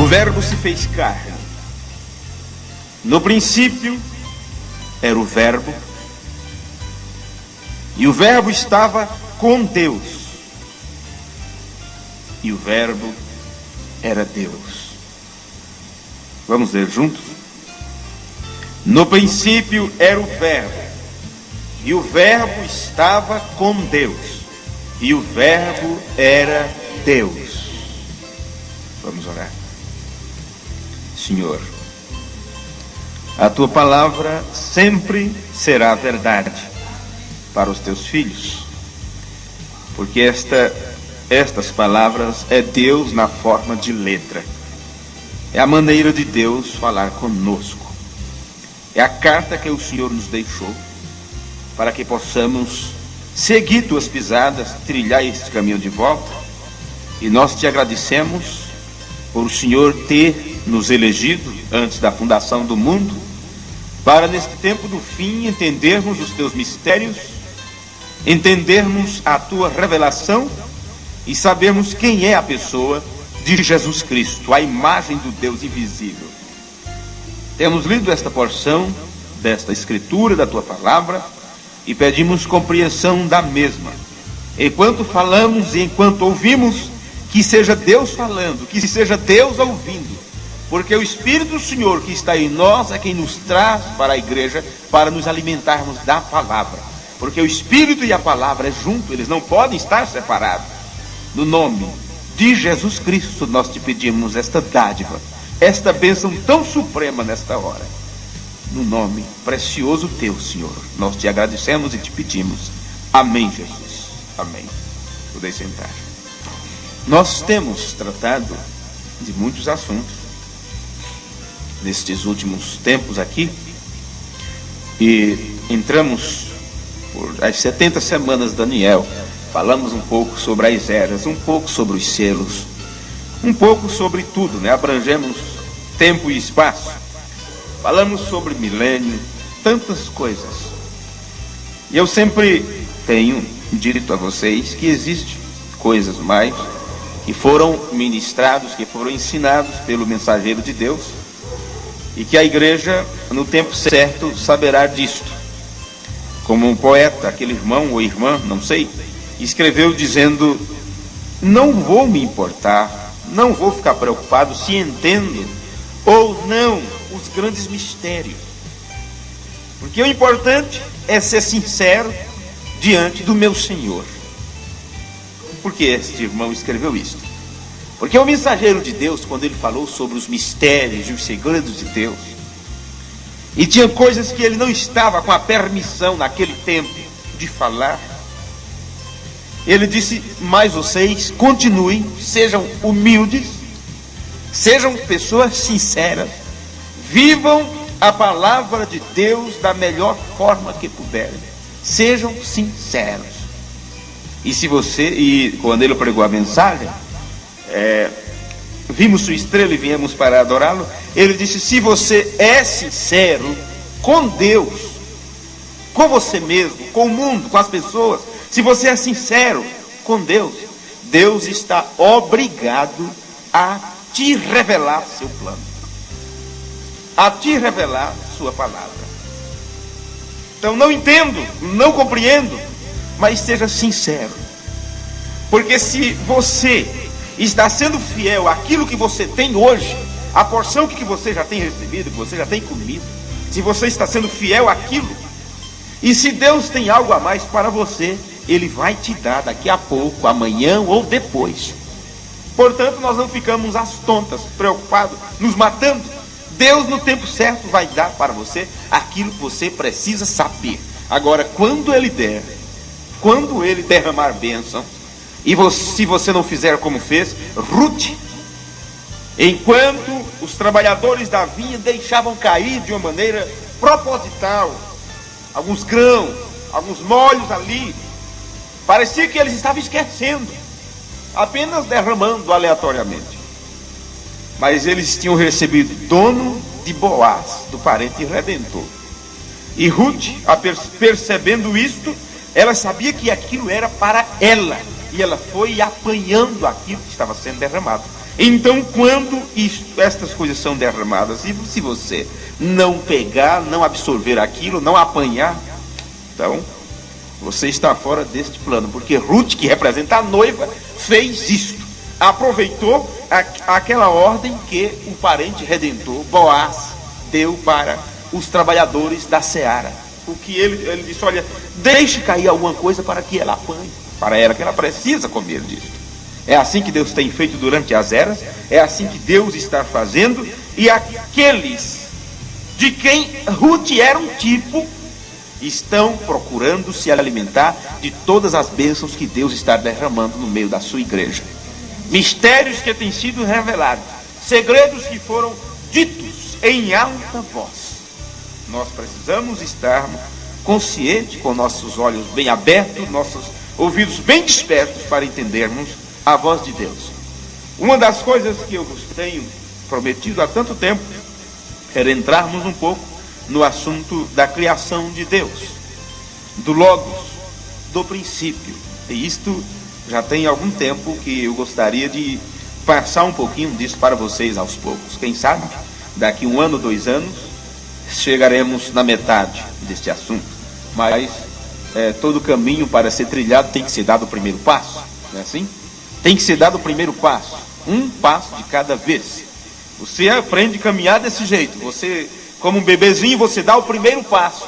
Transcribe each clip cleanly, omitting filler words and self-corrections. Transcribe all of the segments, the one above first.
Verbo se fez carne. No princípio era o Verbo, e o Verbo estava com Deus, e o Verbo era Deus. Vamos ler juntos? No princípio era o Verbo, e o Verbo estava com Deus, e o Verbo era Deus. Vamos orar. Senhor, a tua palavra sempre será verdade para os teus filhos, porque estas palavras é Deus na forma de letra, é a maneira de Deus falar conosco, é a carta que o Senhor nos deixou para que possamos seguir tuas pisadas, trilhar este caminho de volta. E nós te agradecemos por o Senhor ter nos elegido antes da fundação do mundo, para neste tempo do fim entendermos os teus mistérios, entendermos a tua revelação e sabermos quem é a pessoa de Jesus Cristo, a imagem do Deus invisível. Temos lido esta porção desta escritura da tua palavra e pedimos compreensão da mesma. Enquanto falamos e enquanto ouvimos, que seja Deus falando, que seja Deus ouvindo, porque o Espírito do Senhor que está em nós é quem nos traz para a igreja para nos alimentarmos da palavra, porque o Espírito e a palavra é junto, eles não podem estar separados. No nome de Jesus Cristo nós te pedimos esta dádiva, esta bênção tão suprema nesta hora, no nome precioso teu, Senhor, nós te agradecemos e te pedimos. Amém, Jesus, amém. Podem sentar. Nós temos tratado de muitos assuntos nestes últimos tempos aqui, e entramos por as 70 semanas de Daniel. Falamos um pouco sobre as eras, um pouco sobre os selos, um pouco sobre tudo, né? Abrangemos tempo e espaço, falamos sobre milênio, tantas coisas. E eu sempre tenho dito a vocês que existem coisas mais que foram ministrados, que foram ensinados pelo mensageiro de Deus, e que a igreja, no tempo certo, saberá disto. Como um poeta, aquele irmão ou irmã, não sei, escreveu dizendo: não vou me importar, não vou ficar preocupado se entendo ou não os grandes mistérios, porque o importante é ser sincero diante do meu Senhor. Por que este irmão escreveu isso? Porque o mensageiro de Deus, quando ele falou sobre os mistérios e os segredos de Deus, e tinha coisas que ele não estava com a permissão naquele tempo de falar, ele disse: mas vocês continuem, sejam humildes, sejam pessoas sinceras, vivam a palavra de Deus da melhor forma que puderem, sejam sinceros. E quando ele pregou a mensagem, vimos sua estrela e viemos para adorá-lo, ele disse: se você é sincero com Deus, com você mesmo, com o mundo, com as pessoas, se você é sincero com Deus, Deus está obrigado a te revelar seu plano, a te revelar sua palavra. Então não entendo, não compreendo, mas seja sincero, porque se você está sendo fiel àquilo que você tem hoje, a porção que você já tem recebido, que você já tem comido, se você está sendo fiel àquilo, e se Deus tem algo a mais para você, Ele vai te dar daqui a pouco, amanhã ou depois. Portanto, nós não ficamos às tontas, preocupados, nos matando. Deus no tempo certo vai dar para você aquilo que você precisa saber. Agora, quando Ele der, quando Ele derramar bênção, e se você não fizer como fez Ruth, enquanto os trabalhadores da vinha deixavam cair de uma maneira proposital alguns grãos, alguns molhos ali, parecia que eles estavam esquecendo, apenas derramando aleatoriamente, mas eles tinham recebido dono de Boaz, do parente redentor. E Ruth, percebendo isto, ela sabia que aquilo era para ela, e ela foi apanhando aquilo que estava sendo derramado. Então, quando estas coisas são derramadas, e se você não pegar, não absorver aquilo, não apanhar, então você está fora deste plano, porque Ruth, que representa a noiva, fez isto, aproveitou aquela ordem que o parente redentor, Boaz, deu para os trabalhadores da seara. O que ele disse: olha, deixe cair alguma coisa para que ela apanhe, para ela, que ela precisa comer disso. É assim que Deus tem feito durante as eras, é assim que Deus está fazendo, e aqueles de quem Ruth era um tipo, estão procurando se alimentar de todas as bênçãos que Deus está derramando no meio da sua igreja. Mistérios que têm sido revelados, segredos que foram ditos em alta voz. Nós precisamos estar conscientes, com nossos olhos bem abertos, nossos ouvidos bem despertos, para entendermos a voz de Deus. Uma das coisas que eu vos tenho prometido há tanto tempo era entrarmos um pouco no assunto da criação de Deus, do Logos, do princípio. E isto já tem algum tempo que eu gostaria de passar um pouquinho disso para vocês aos poucos. Quem sabe, daqui 1 ano, 2 anos, chegaremos na metade deste assunto. Mas todo caminho para ser trilhado tem que ser dado o primeiro passo, não é assim? Tem que ser dado o primeiro passo, um passo de cada vez. Você aprende a caminhar desse jeito. Você, como um bebezinho, você dá o primeiro passo.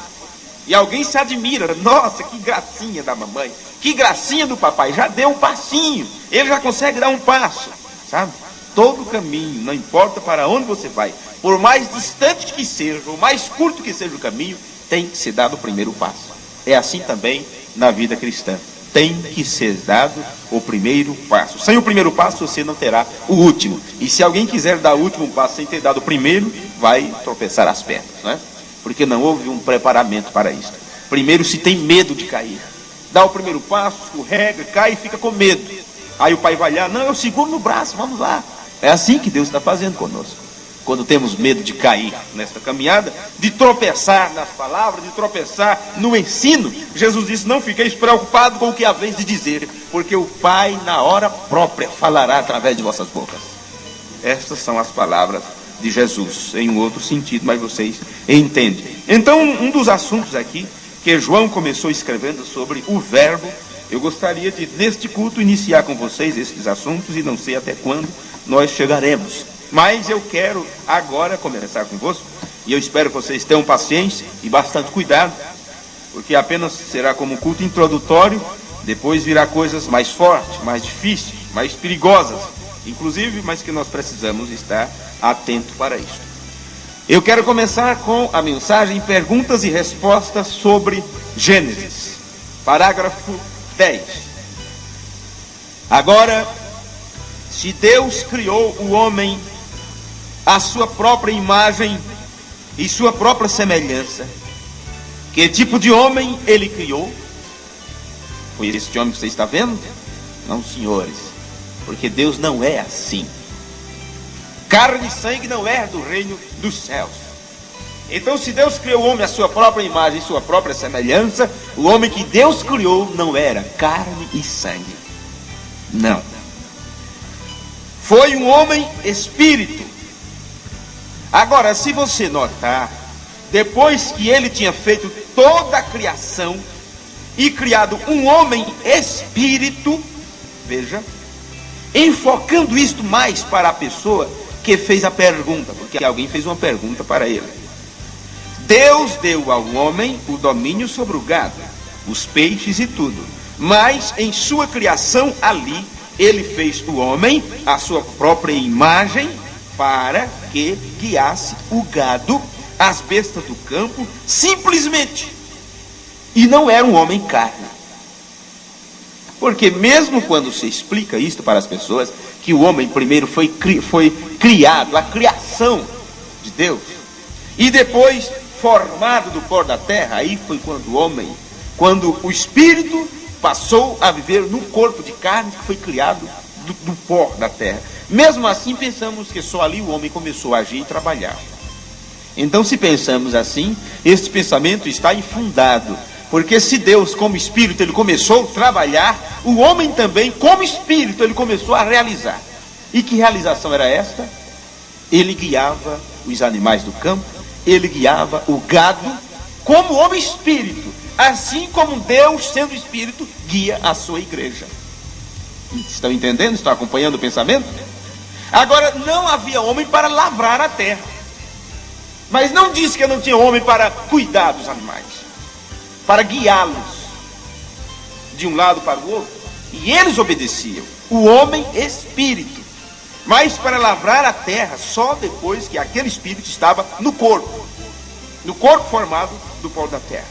E alguém se admira: nossa, que gracinha da mamãe, que gracinha do papai, já deu um passinho, ele já consegue dar um passo, sabe? Todo caminho, não importa para onde você vai, por mais distante que seja, ou mais curto que seja o caminho, tem que ser dado o primeiro passo. É assim também na vida cristã. Tem que ser dado o primeiro passo. Sem o primeiro passo, você não terá o último. E se alguém quiser dar o último passo sem ter dado o primeiro, vai tropeçar as pernas, não é? Porque não houve um preparamento para isso. Primeiro se tem medo de cair. Dá o primeiro passo, escorrega, cai e fica com medo. Aí o pai vai lá: não, eu seguro no braço, vamos lá. É assim que Deus está fazendo conosco. Quando temos medo de cair nesta caminhada, de tropeçar nas palavras, de tropeçar no ensino, Jesus disse: não fiqueis preocupados com o que haveis de dizer, porque o Pai na hora própria falará através de vossas bocas. Estas são as palavras de Jesus, em um outro sentido, mas vocês entendem. Então, um dos assuntos aqui que João começou escrevendo sobre o verbo, eu gostaria de, neste culto, iniciar com vocês esses assuntos, e não sei até quando nós chegaremos. Mas eu quero agora começar convosco, e eu espero que vocês tenham paciência e bastante cuidado, porque apenas será como um culto introdutório, depois virá coisas mais fortes, mais difíceis, mais perigosas, inclusive, mas que nós precisamos estar atentos para isso. Eu quero começar com a mensagem Perguntas e Respostas sobre Gênesis, parágrafo 10. Agora, se Deus criou o homem à sua própria imagem e sua própria semelhança, que tipo de homem ele criou? Foi esse homem que você está vendo? Não, senhores, porque Deus não é assim. Carne e sangue não é do reino dos céus. Então, se Deus criou o homem à sua própria imagem e sua própria semelhança, o homem que Deus criou não era carne e sangue. Não. Foi um homem espírito. Agora, se você notar, depois que ele tinha feito toda a criação e criado um homem espírito, veja, enfocando isto mais para a pessoa que fez a pergunta, porque alguém fez uma pergunta para ele. Deus deu ao homem o domínio sobre o gado, os peixes e tudo, mas em sua criação ali, ele fez o homem à sua própria imagem, para que guiasse o gado, as bestas do campo, simplesmente. E não era um homem carne. Porque mesmo quando se explica isto para as pessoas, que o homem primeiro foi criado, a criação de Deus, e depois formado do pó da terra, aí foi quando o espírito passou a viver no corpo de carne que foi criado do pó da terra. Mesmo assim, pensamos que só ali o homem começou a agir e trabalhar. Então, se pensamos assim, este pensamento está infundado, porque se Deus, como espírito, ele começou a trabalhar, o homem também, como espírito, ele começou a realizar. E que realização era esta? Ele guiava os animais do campo, ele guiava o gado como homem espírito, assim como Deus, sendo espírito, guia a sua igreja. Estão entendendo? Estão acompanhando o pensamento? Agora, não havia homem para lavrar a terra, mas não diz que não tinha homem para cuidar dos animais, para guiá-los de um lado para o outro, e eles obedeciam, o homem espírito. Mas para lavrar a terra, só depois que aquele espírito estava no corpo formado do pó da terra.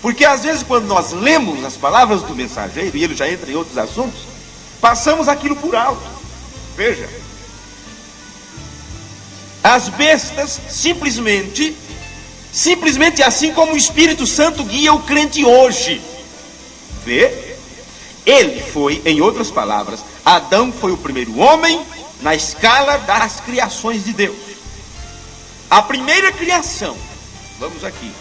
Porque às vezes quando nós lemos as palavras do mensageiro, e ele já entra em outros assuntos, passamos aquilo por alto. Veja, as bestas simplesmente assim como o Espírito Santo guia o crente hoje. Vê? Ele foi, em outras palavras, Adão foi o primeiro homem na escala das criações de Deus. A primeira criação, vamos aqui,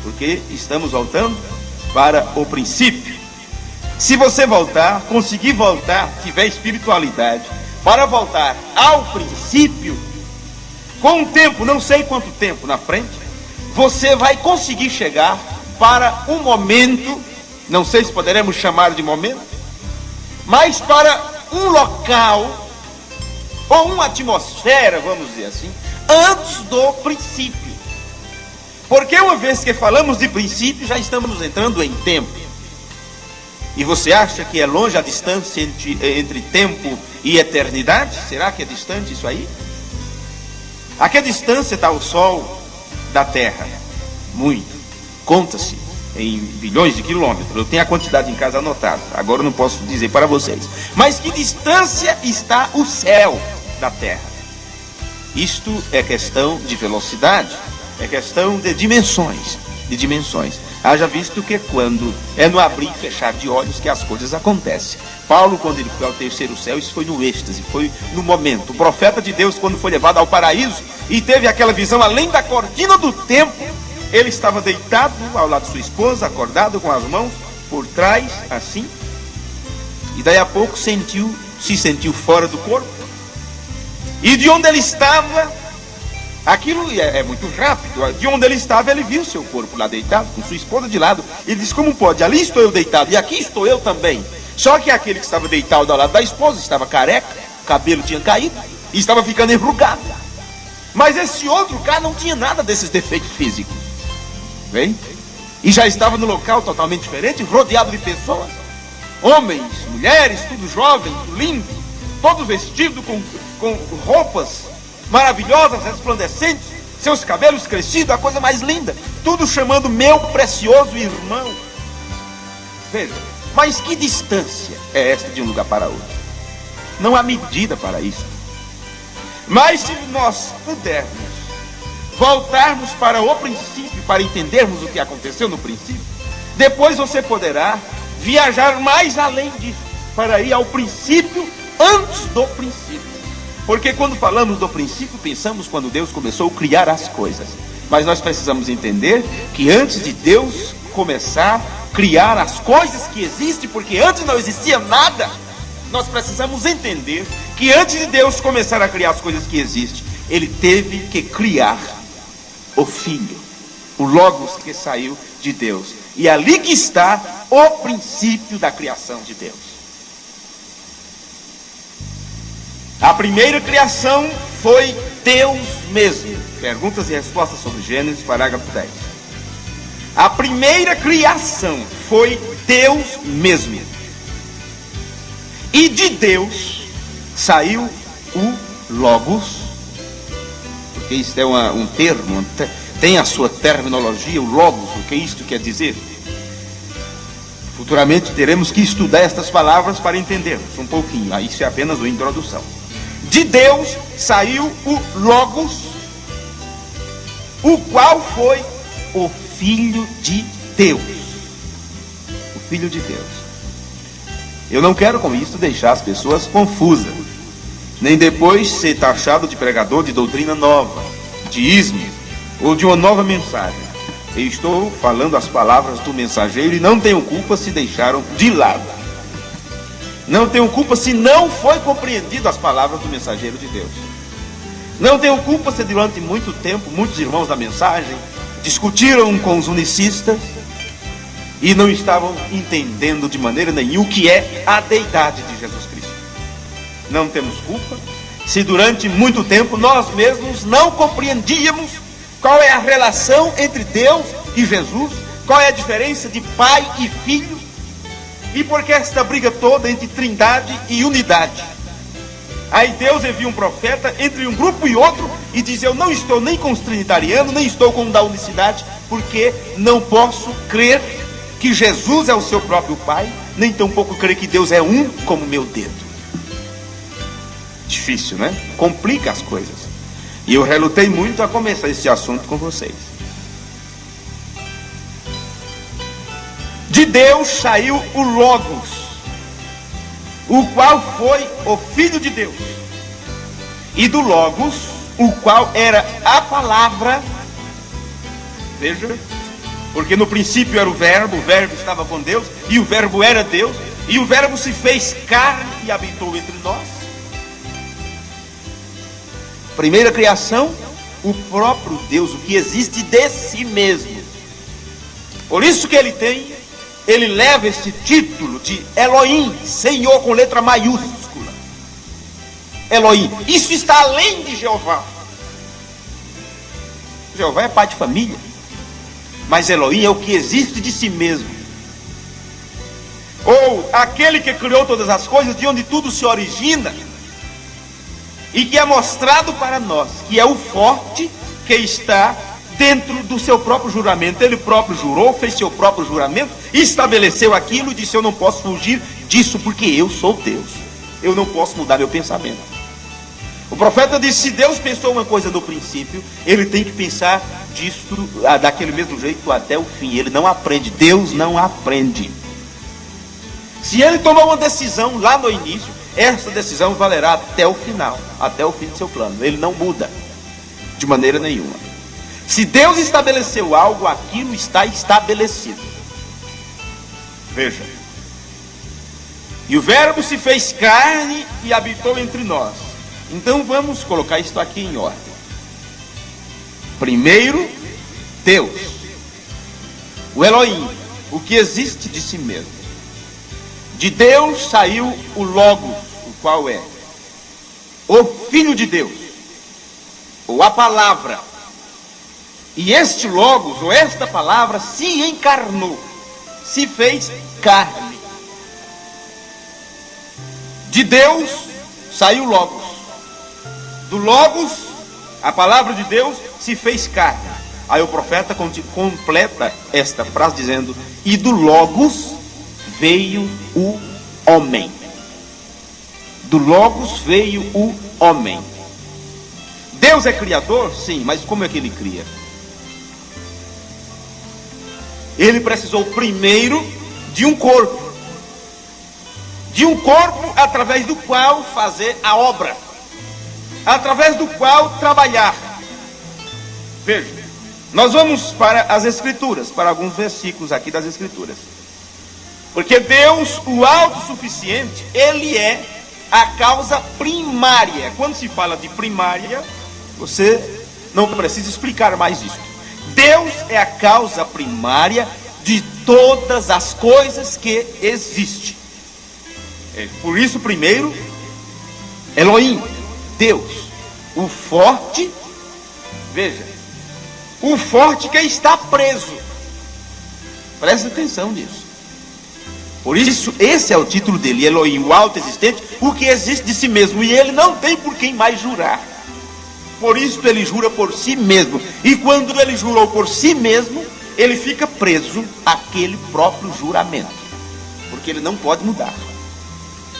porque estamos voltando para o princípio. Se você voltar, conseguir voltar, tiver espiritualidade, para voltar ao princípio, com um tempo, não sei quanto tempo na frente, você vai conseguir chegar para um momento, não sei se poderemos chamar de momento, mas para um local, ou uma atmosfera, vamos dizer assim, antes do princípio. Porque uma vez que falamos de princípio, já estamos entrando em tempo. E você acha que é longe a distância entre tempo e eternidade? Será que é distante isso aí? A que distância está o Sol da Terra? Muito. Conta-se em bilhões de quilômetros. Eu tenho a quantidade em casa anotada. Agora eu não posso dizer para vocês. Mas que distância está o céu da Terra? Isto é questão de velocidade, é questão de dimensões. Haja visto que quando é no abrir e fechar de olhos que as coisas acontecem. Paulo, quando ele foi ao terceiro céu, isso foi no êxtase, foi no momento. O profeta de Deus, quando foi levado ao paraíso e teve aquela visão além da cortina do tempo, ele estava deitado ao lado de sua esposa, acordado com as mãos por trás, assim, e daí a pouco se sentiu fora do corpo, e de onde ele estava, aquilo é muito rápido, de onde ele estava, ele viu seu corpo lá deitado, com sua esposa de lado. Ele disse: como pode? Ali estou eu deitado, e aqui estou eu também. Só que aquele que estava deitado ao lado da esposa estava careca, o cabelo tinha caído, e estava ficando enrugado. Mas esse outro cara não tinha nada desses defeitos físicos. Vem? E já estava no local totalmente diferente, rodeado de pessoas, homens, mulheres, tudo jovem, tudo lindo, todo vestido com roupas maravilhosas, resplandecentes, seus cabelos crescidos, a coisa mais linda, tudo chamando meu precioso irmão. Veja, mas que distância é esta de um lugar para outro? Não há medida para isso. Mas se nós pudermos voltarmos para o princípio, para entendermos o que aconteceu no princípio, depois você poderá viajar mais além disso, para ir ao princípio antes do princípio. Porque quando falamos do princípio, pensamos quando Deus começou a criar as coisas. Mas nós precisamos entender que antes de Deus começar a criar as coisas que existem, porque antes não existia nada, nós precisamos entender que antes de Deus começar a criar as coisas que existem, Ele teve que criar o Filho, o Logos que saiu de Deus. E ali que está o princípio da criação de Deus. A primeira criação foi Deus mesmo. Perguntas e respostas sobre Gênesis, parágrafo 10. A primeira criação foi Deus mesmo. E de Deus saiu o Logos, porque isso é um termo, tem a sua terminologia, o Logos, o que isto quer dizer. Futuramente teremos que estudar estas palavras para entendermos um pouquinho. Isso é apenas uma introdução. De Deus saiu o Logos, o qual foi o Filho de Deus. O Filho de Deus. Eu não quero com isso deixar as pessoas confusas, nem depois ser taxado de pregador de doutrina nova, de ismo, ou de uma nova mensagem. Eu estou falando as palavras do mensageiro e não tenho culpa se deixaram de lado. Não tenho culpa se não foi compreendido as palavras do mensageiro de Deus. Não tenho culpa se durante muito tempo muitos irmãos da mensagem discutiram com os unicistas e não estavam entendendo de maneira nenhuma o que é a deidade de Jesus Cristo. Não temos culpa se durante muito tempo nós mesmos não compreendíamos qual é a relação entre Deus e Jesus, qual é a diferença de pai e filho, e por que esta briga toda entre trindade e unidade. Aí Deus envia um profeta entre um grupo e outro e diz: eu não estou nem com os trinitarianos, nem estou com o da unicidade, porque não posso crer que Jesus é o seu próprio Pai, nem tampouco crer que Deus é um como meu dedo. Difícil, né? Complica as coisas. E eu relutei muito a começar esse assunto com vocês. De Deus saiu o Logos, o qual foi o Filho de Deus. E do Logos, o qual era a palavra. Veja, porque no princípio era o verbo estava com Deus, e o verbo era Deus, e o verbo se fez carne e habitou entre nós. Primeira criação, o próprio Deus, o que existe de si mesmo. Por isso que ele leva este título de Elohim, Senhor com letra maiúscula. Elohim, isso está além de Jeová. Jeová é pai de família, mas Elohim é o que existe de si mesmo. Ou aquele que criou todas as coisas, de onde tudo se origina, e que é mostrado para nós, que é o forte que está dentro do seu próprio juramento. Ele próprio jurou, fez seu próprio juramento, estabeleceu aquilo e disse: eu não posso fugir disso, porque eu sou Deus, eu não posso mudar meu pensamento. O profeta disse: se Deus pensou uma coisa no princípio, ele tem que pensar disso daquele mesmo jeito até o fim. Ele não aprende, Deus não aprende. Se ele tomou uma decisão lá no início, essa decisão valerá até o final, até o fim do seu plano. Ele não muda de maneira nenhuma. Se Deus estabeleceu algo, aquilo está estabelecido. Veja. E o verbo se fez carne e habitou entre nós. Então vamos colocar isto aqui em ordem. Primeiro, Deus, o Elohim, o que existe de si mesmo. De Deus saiu o Logos, o qual é o Filho de Deus, ou a palavra. E este Logos, ou esta palavra, se encarnou, se fez carne. De Deus saiu o Logos. Do Logos, a palavra de Deus se fez carne. Aí o profeta completa esta frase dizendo: e do Logos veio o homem. Do Logos veio o homem. Deus é criador? Sim, mas como é que ele cria? Ele precisou primeiro de um corpo. De um corpo através do qual fazer a obra, através do qual trabalhar. Veja, nós vamos para as Escrituras, para alguns versículos aqui das Escrituras. Porque Deus, o autossuficiente, ele é a causa primária. Quando se fala de primária, você não precisa explicar mais isso. Deus é a causa primária de todas as coisas que existem. Por isso, primeiro, Elohim, Deus, o forte. Veja, o forte que está preso. Presta atenção nisso. Por isso, esse é o título dele, Elohim, o autoexistente, o que existe de si mesmo. E ele não tem por quem mais jurar. Por isso ele jura por si mesmo. E quando ele jurou por si mesmo, ele fica preso àquele próprio juramento. Porque ele não pode mudar.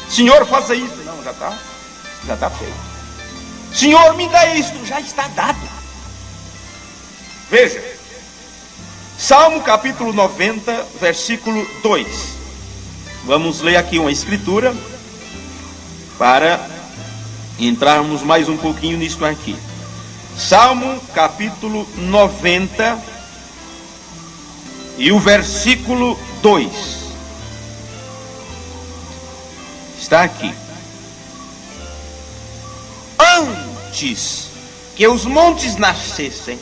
Senhor, faça isso. Não, já está feito. Senhor, me dá isto. Já está dado. Veja. Salmo capítulo 90, versículo 2. Vamos ler aqui uma escritura para entrarmos mais um pouquinho nisso aqui. Salmo capítulo 90 e o versículo 2. está aqui. Antes que os montes nascessem,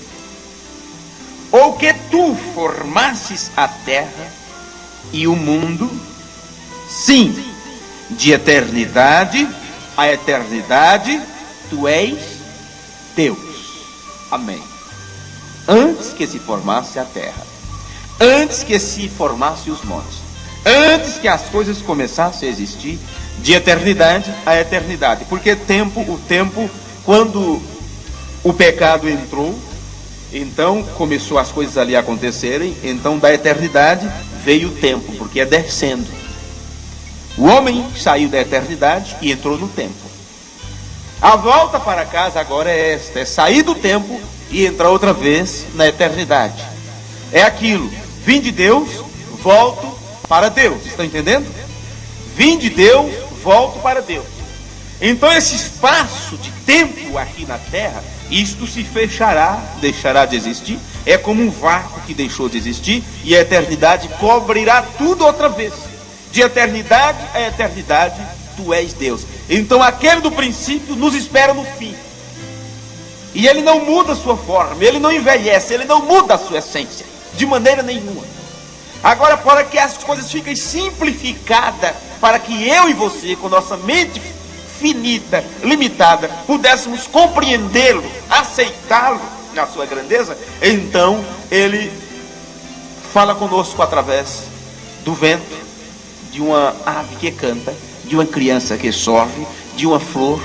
ou que tu formasses a terra e o mundo, sim, de eternidade a eternidade, tu és Deus. Amém. Antes que se formasse a terra, antes que se formasse os montes, antes que as coisas começassem a existir, de eternidade a eternidade. Porque o tempo, quando o pecado entrou, então começou as coisas ali a acontecerem, então da eternidade veio o tempo, porque é descendo. O homem saiu da eternidade e entrou no tempo. A volta para casa agora é esta, é sair do tempo e entrar outra vez na eternidade. É aquilo, vim de Deus, volto para Deus. Estão entendendo? Vim de Deus, volto para Deus. Então esse espaço de tempo aqui na terra, isto se fechará, deixará de existir. É como um vácuo que deixou de existir, e a eternidade cobrirá tudo outra vez. De eternidade a eternidade, tu és Deus. Então aquele do princípio nos espera no fim. E ele não muda a sua forma, ele não envelhece, ele não muda a sua essência, de maneira nenhuma. Agora, para que as coisas fiquem simplificadas, para que eu e você, com nossa mente finita, limitada, pudéssemos compreendê-lo, aceitá-lo na sua grandeza, então ele fala conosco através do vento, de uma ave que canta, de uma criança que sorve, de uma flor,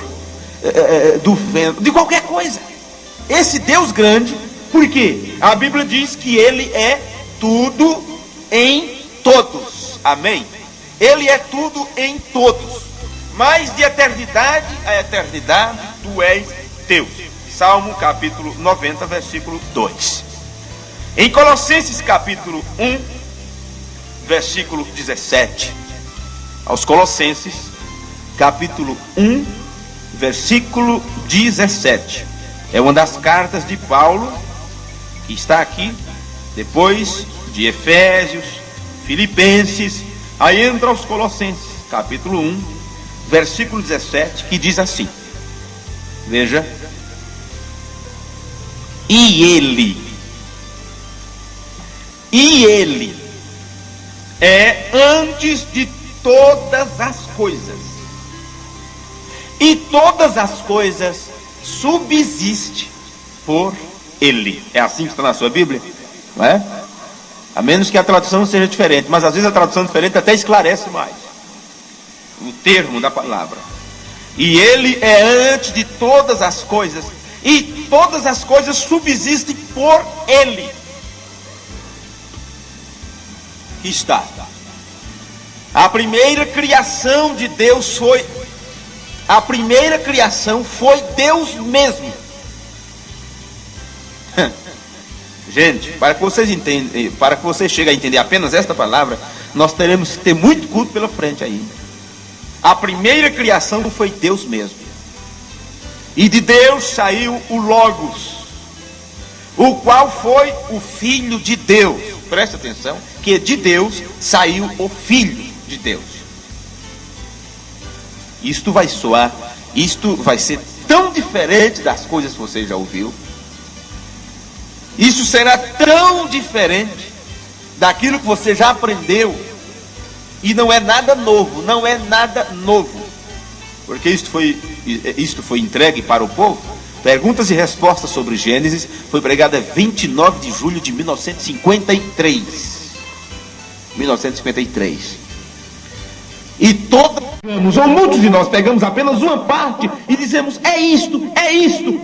do vento, de qualquer coisa. Esse Deus grande, porque a Bíblia diz que ele é tudo em todos. Amém? Ele é tudo em todos. Mas de eternidade a eternidade, tu és Deus. Salmo capítulo 90, versículo 2. Em Colossenses capítulo 1, versículo 17. Aos Colossenses, capítulo 1, versículo 17. É uma das cartas de Paulo, que está aqui, depois de Efésios, Filipenses, aí entra os Colossenses, capítulo 1, versículo 17, que diz assim, veja, e ele é antes de todas as coisas, e todas as coisas subsistem por ele. É assim que está na sua Bíblia, não é? A menos que a tradução seja diferente, mas às vezes a tradução diferente até esclarece mais o termo da palavra. E ele é antes de todas as coisas, e todas as coisas subsistem por ele. Que está. A primeira criação de Deus foi, a primeira criação foi Deus mesmo. Gente, para que vocês entendam, para que você chegue a entender apenas esta palavra, nós teremos que ter muito culto pela frente ainda. A primeira criação foi Deus mesmo. E de Deus saiu o Logos, o qual foi o Filho de Deus. Presta atenção, que de Deus saiu o Filho de Deus. Isto vai soar, isto vai ser tão diferente das coisas que você já ouviu. Isso será tão diferente daquilo que você já aprendeu. E não é nada novo, não é nada novo. Porque isto foi entregue para o povo. Perguntas e respostas sobre Gênesis foi pregada 29 de julho de 1953. 1953. E todos, ou muitos de nós, pegamos apenas uma parte e dizemos, é isto, é isto.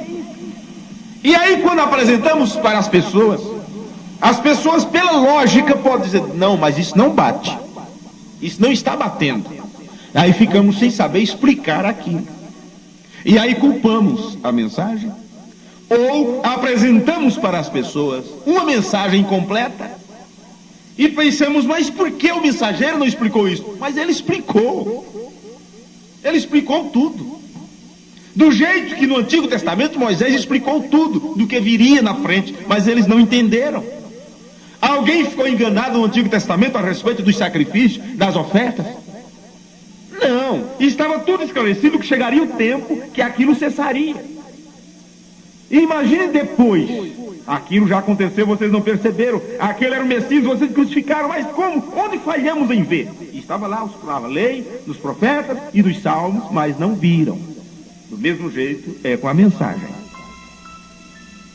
E aí quando apresentamos para as pessoas pela lógica podem dizer, não, mas isso não bate. Isso não está batendo. Aí ficamos sem saber explicar aquilo. E aí culpamos a mensagem, ou apresentamos para as pessoas uma mensagem completa, e pensamos, mas por que o mensageiro não explicou isso? Mas ele explicou. Ele explicou tudo. Do jeito que no Antigo Testamento Moisés explicou tudo do que viria na frente, mas eles não entenderam. Alguém ficou enganado no Antigo Testamento a respeito dos sacrifícios, das ofertas? Não. Não, estava tudo esclarecido que chegaria o tempo que aquilo cessaria. E imagine depois, aquilo já aconteceu, vocês não perceberam, aquele era o Messias, vocês crucificaram, mas como? Onde falhamos em ver? Estava lá a lei, dos profetas e dos salmos, mas não viram. Do mesmo jeito é com a mensagem.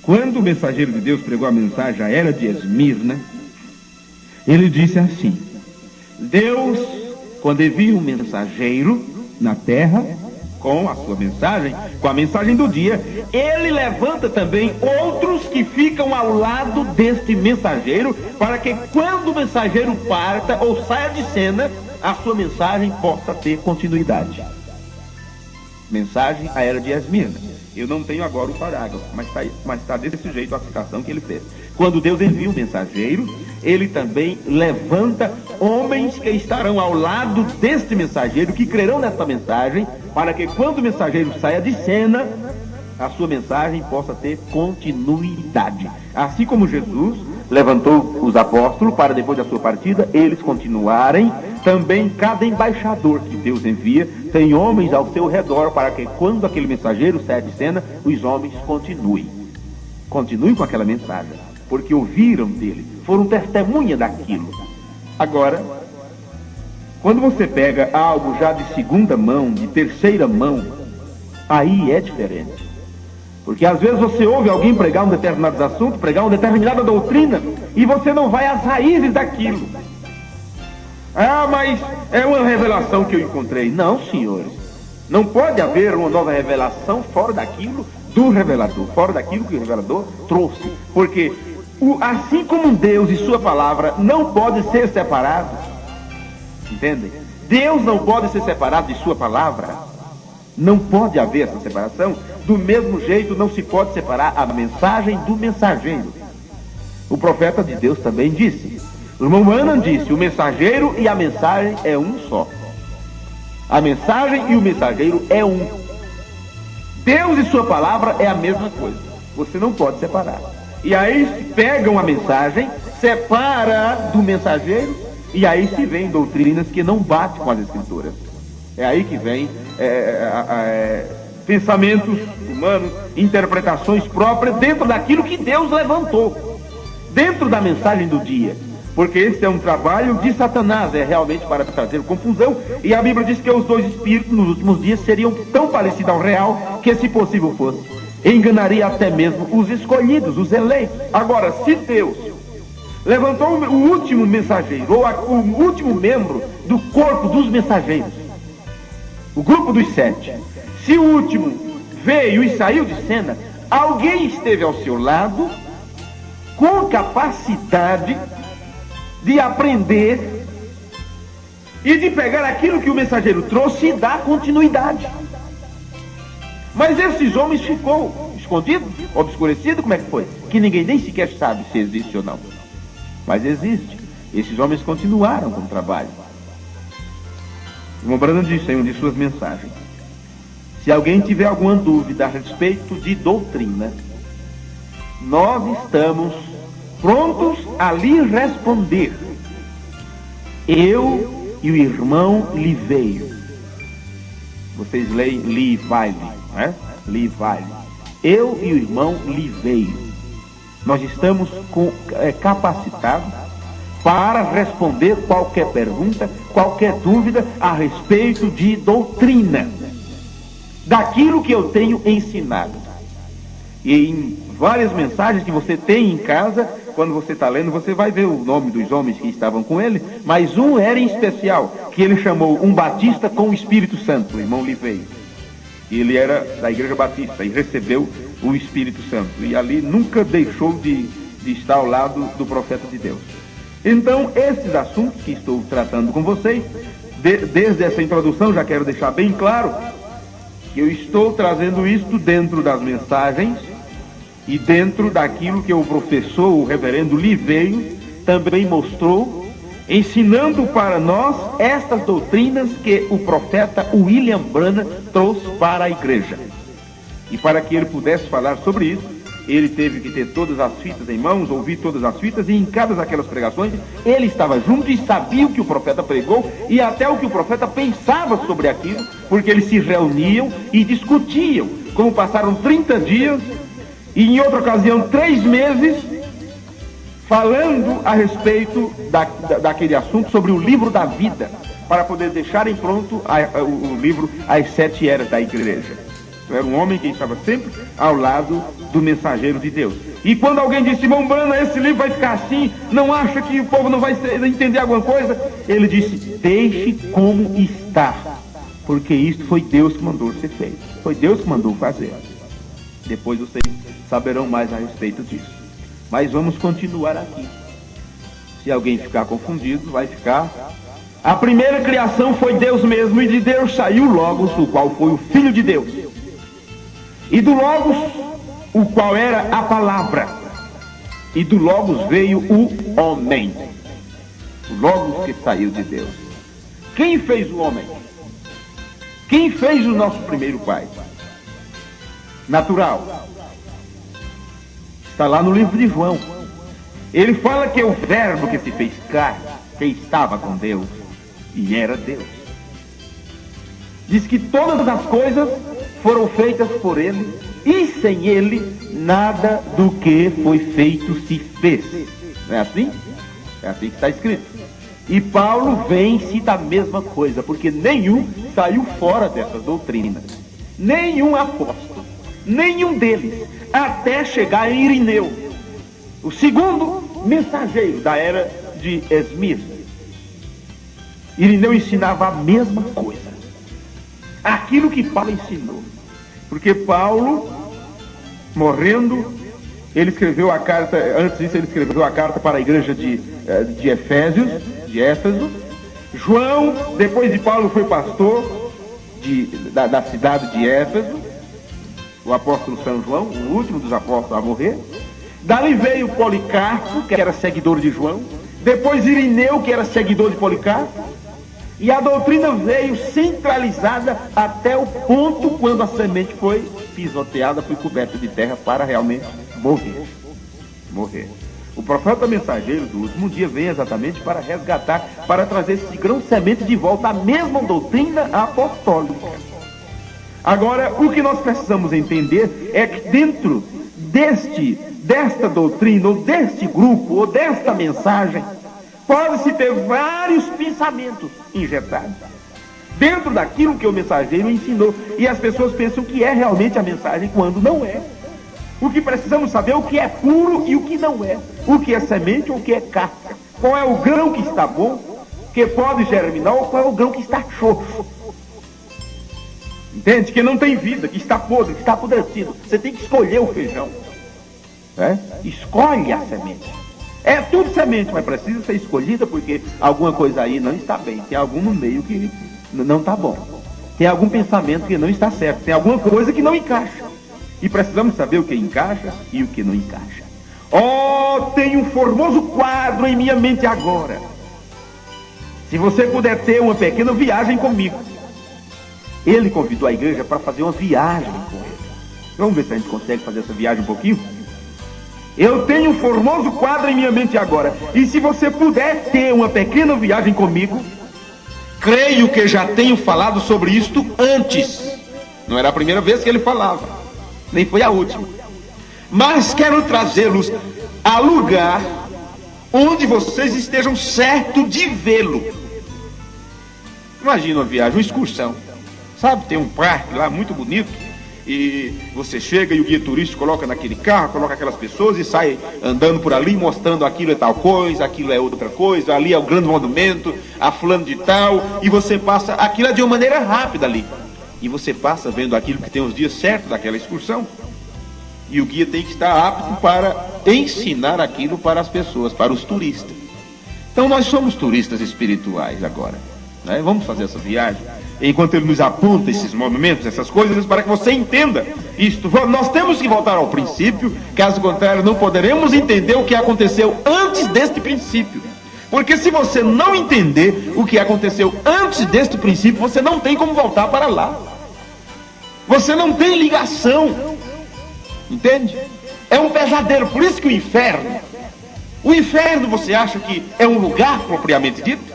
Quando o mensageiro de Deus pregou a mensagem à era de Esmirna, ele disse assim: Deus, quando envia um mensageiro na terra, com a sua mensagem, com a mensagem do dia, ele levanta também outros que ficam ao lado deste mensageiro, para que quando o mensageiro parta ou saia de cena, a sua mensagem possa ter continuidade. Mensagem à era de Esmirna. Eu não tenho agora o parágrafo, mas está desse jeito a citação que ele fez. Quando Deus envia um mensageiro, ele também levanta homens que estarão ao lado deste mensageiro, que crerão nessa mensagem, para que quando o mensageiro saia de cena, a sua mensagem possa ter continuidade. Assim como Jesus levantou os apóstolos para depois da sua partida, eles continuarem, também cada embaixador que Deus envia, tem homens ao seu redor para que quando aquele mensageiro saia de cena, os homens continuem com aquela mensagem, porque ouviram dele, foram testemunha daquilo. Agora, quando você pega algo já de segunda mão, de terceira mão, aí é diferente. Porque às vezes você ouve alguém pregar um determinado assunto, pregar uma determinada doutrina, e você não vai às raízes daquilo. Ah, mas é uma revelação que eu encontrei. Não, senhores. Não pode haver uma nova revelação fora daquilo do revelador, fora daquilo que o revelador trouxe. Porque assim como Deus e sua palavra não podem ser separados, entendem? Deus não pode ser separado de sua palavra. Não pode haver essa separação. Do mesmo jeito não se pode separar a mensagem do mensageiro. O profeta de Deus também disse, o irmão Anan disse, o mensageiro e a mensagem é um só. A mensagem e o mensageiro é um. Deus e sua palavra é a mesma coisa. Você não pode separar. E aí pegam a mensagem, separa do mensageiro, e aí se vem doutrinas que não batem com as escrituras. É aí que vem pensamentos humanos, interpretações próprias dentro daquilo que Deus levantou, dentro da mensagem do dia. Porque esse é um trabalho de Satanás, é realmente para trazer confusão. E a Bíblia diz que os dois espíritos nos últimos dias seriam tão parecidos ao real, que se possível fosse, enganaria até mesmo os escolhidos, os eleitos. Agora, se Deus levantou o último mensageiro, ou o último membro do corpo dos mensageiros, o grupo dos 7, se o último veio e saiu de cena, alguém esteve ao seu lado com capacidade de aprender e de pegar aquilo que o mensageiro trouxe e dar continuidade. Mas esses homens ficou escondido, obscurecido, como é que foi? Que ninguém nem sequer sabe se existe ou não. Mas existe. Esses homens continuaram com o trabalho. O irmão Branham disse em uma de suas mensagens, se alguém tiver alguma dúvida a respeito de doutrina, nós estamos prontos a lhe responder. Eu e o irmão Liveio. Vocês leem Livile, né? Livile. Eu e o irmão Liveio. Nós estamos capacitados para responder qualquer pergunta, qualquer dúvida a respeito de doutrina, daquilo que eu tenho ensinado. E em várias mensagens que você tem em casa, quando você está lendo, você vai ver o nome dos homens que estavam com ele, mas um era em especial, que ele chamou um batista com o Espírito Santo, o irmão Liveio. Ele era da Igreja Batista e recebeu o Espírito Santo, e ali nunca deixou de estar ao lado do profeta de Deus. Então, esses assuntos que estou tratando com vocês, desde essa introdução, já quero deixar bem claro que eu estou trazendo isto dentro das mensagens e dentro daquilo que o professor, o reverendo Liveio, também mostrou, ensinando para nós estas doutrinas que o profeta William Branham trouxe para a igreja. E para que ele pudesse falar sobre isso, ele teve que ter todas as fitas em mãos, ouvir todas as fitas, e em cada daquelas pregações ele estava junto e sabia o que o profeta pregou e até o que o profeta pensava sobre aquilo, porque eles se reuniam e discutiam. Como passaram 30 dias e em outra ocasião 3 meses falando a respeito daquele assunto, sobre o livro da vida, para poder deixarem pronto o livro As 7 Eras da Igreja. Então era um homem que estava sempre ao lado do mensageiro de Deus. E quando alguém disse: irmão Branham, esse livro vai ficar assim, não acha que o povo não vai entender alguma coisa? Ele disse: deixe como está, porque isto foi Deus que mandou ser feito, foi Deus que mandou fazer. Depois vocês saberão mais a respeito disso. Mas vamos continuar aqui. Se alguém ficar confundido, vai ficar. A primeira criação foi Deus mesmo, e de Deus saiu o Logos, o qual foi o Filho de Deus. E do Logos, o qual era a palavra. E do Logos veio o homem. O Logos que saiu de Deus. Quem fez o homem? Quem fez o nosso primeiro pai? Natural. Está lá no livro de João. Ele fala que é o verbo que se fez carne, que estava com Deus e era Deus. Diz que todas as coisas foram feitas por ele, e sem ele nada do que foi feito se fez. Não é assim? É assim que está escrito. E Paulo vem e cita a mesma coisa, porque nenhum saiu fora dessa doutrina. Nenhum apóstolo, nenhum deles, até chegar em Irineu, o segundo mensageiro da era de Esmirna. Irineu ensinava a mesma coisa, aquilo que Paulo ensinou, porque Paulo, morrendo, ele escreveu a carta. Antes disso, ele escreveu a carta para a igreja de Éfeso. João, depois de Paulo, foi pastor da cidade de Éfeso, o apóstolo São João, o último dos apóstolos a morrer. Dali veio Policarpo, que era seguidor de João. Depois Irineu, que era seguidor de Policarpo. E a doutrina veio centralizada até o ponto quando a semente foi pisoteada, foi coberta de terra para realmente morrer. O profeta mensageiro do último dia vem exatamente para resgatar, para trazer esse grão de semente de volta à mesma doutrina apostólica. Agora, o que nós precisamos entender é que dentro desta doutrina, ou deste grupo, ou desta mensagem, pode-se ter vários pensamentos injetados dentro daquilo que o mensageiro ensinou, e as pessoas pensam que é realmente a mensagem, quando não é. O que precisamos saber é o que é puro e o que não é, o que é semente ou o que é casca, qual é o grão que está bom, que pode germinar, ou qual é o grão que está xoxo. Entende? Que não tem vida, que está podre, que está apodrecido. Você tem que escolher o feijão. Escolhe a semente. É tudo semente, mas precisa ser escolhida, porque alguma coisa aí não está bem. Tem algum no meio que não está bom. Tem algum pensamento que não está certo. Tem alguma coisa que não encaixa. E precisamos saber o que encaixa e o que não encaixa. Tem um formoso quadro em minha mente agora. Se você puder ter uma pequena viagem comigo. Ele convidou a igreja para fazer uma viagem com ele. Vamos ver se a gente consegue fazer essa viagem um pouquinho? Eu tenho um formoso quadro em minha mente agora. E se você puder ter uma pequena viagem comigo, creio que já tenho falado sobre isto antes. Não era a primeira vez que ele falava, nem foi a última. Mas quero trazê-los a lugar onde vocês estejam certos de vê-lo. Imagina uma viagem, uma excursão. Sabe, tem um parque lá muito bonito, e você chega e o guia turístico coloca naquele carro, coloca aquelas pessoas e sai andando por ali, mostrando aquilo é tal coisa, aquilo é outra coisa, ali é o grande monumento, a fulano de tal, e você passa, aquilo é de uma maneira rápida ali, e você passa vendo aquilo que tem os dias certos daquela excursão, e o guia tem que estar apto para ensinar aquilo para as pessoas, para os turistas. Então nós somos turistas espirituais agora, né? Vamos fazer essa viagem, enquanto ele nos aponta esses monumentos, essas coisas, para que você entenda isto. Nós temos que voltar ao princípio, caso contrário não poderemos entender o que aconteceu antes deste princípio. Porque se você não entender o que aconteceu antes deste princípio, você não tem como voltar para lá. Você não tem ligação. Entende? É um pesadelo, por isso que o inferno você acha que é um lugar propriamente dito?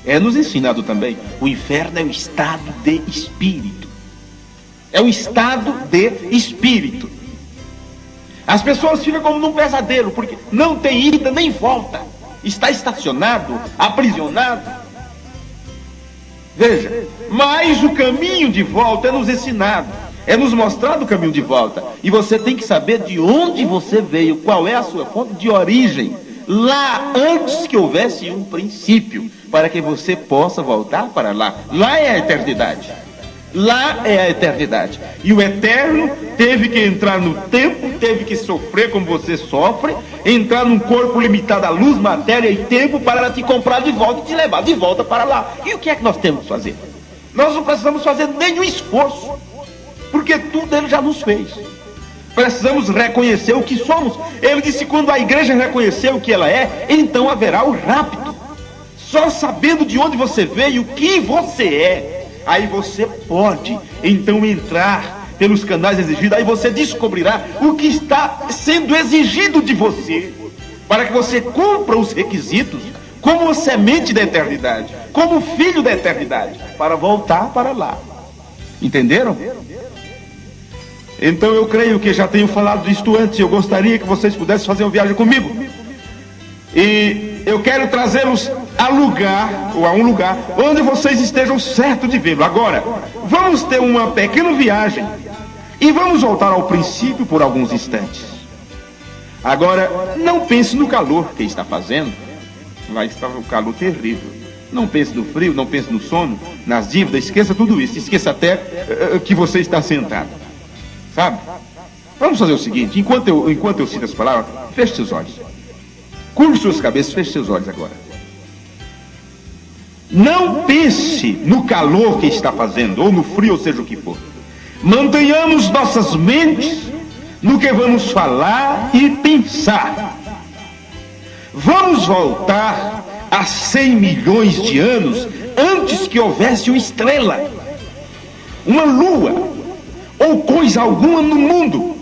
É nos ensinado também. O inferno é um estado de espírito. É um estado de espírito. As pessoas ficam como num pesadelo, porque não tem ida nem volta. Está estacionado, aprisionado. Veja, mas o caminho de volta é nos ensinado. É nos mostrado o caminho de volta. E você tem que saber de onde você veio, qual é a sua fonte de origem. Lá, antes que houvesse um princípio, para que você possa voltar para lá. Lá é a eternidade. Lá é a eternidade. E o eterno teve que entrar no tempo, teve que sofrer como você sofre, entrar num corpo limitado à luz, matéria e tempo para te comprar de volta e te levar de volta para lá. E o que é que nós temos que fazer? Nós não precisamos fazer nenhum esforço, porque tudo ele já nos fez. Precisamos reconhecer o que somos. Ele disse: quando a igreja reconhecer o que ela é, então haverá o rapto. Só sabendo de onde você veio, o que você é, aí você pode então entrar pelos canais exigidos. Aí você descobrirá o que está sendo exigido de você, para que você cumpra os requisitos como semente da eternidade, como filho da eternidade, para voltar para lá. Entenderam? Então eu creio que já tenho falado disto antes. Eu gostaria que vocês pudessem fazer uma viagem comigo. E eu quero trazê-los a um lugar onde vocês estejam certos de vê-lo. Agora, vamos ter uma pequena viagem e vamos voltar ao princípio por alguns instantes. Agora, não pense no calor que está fazendo. Lá está o calor terrível. Não pense no frio, não pense no sono, nas dívidas. Esqueça tudo isso. Esqueça até que você está sentado. Sabe? Vamos fazer o seguinte: enquanto eu cito as palavras, feche seus olhos. Curve suas cabeças, feche seus olhos agora. Não pense no calor que está fazendo, ou no frio, ou seja o que for. Mantenhamos nossas mentes no que vamos falar e pensar. Vamos voltar a 100 milhões de anos antes que houvesse uma estrela, uma lua, ou coisa alguma no mundo.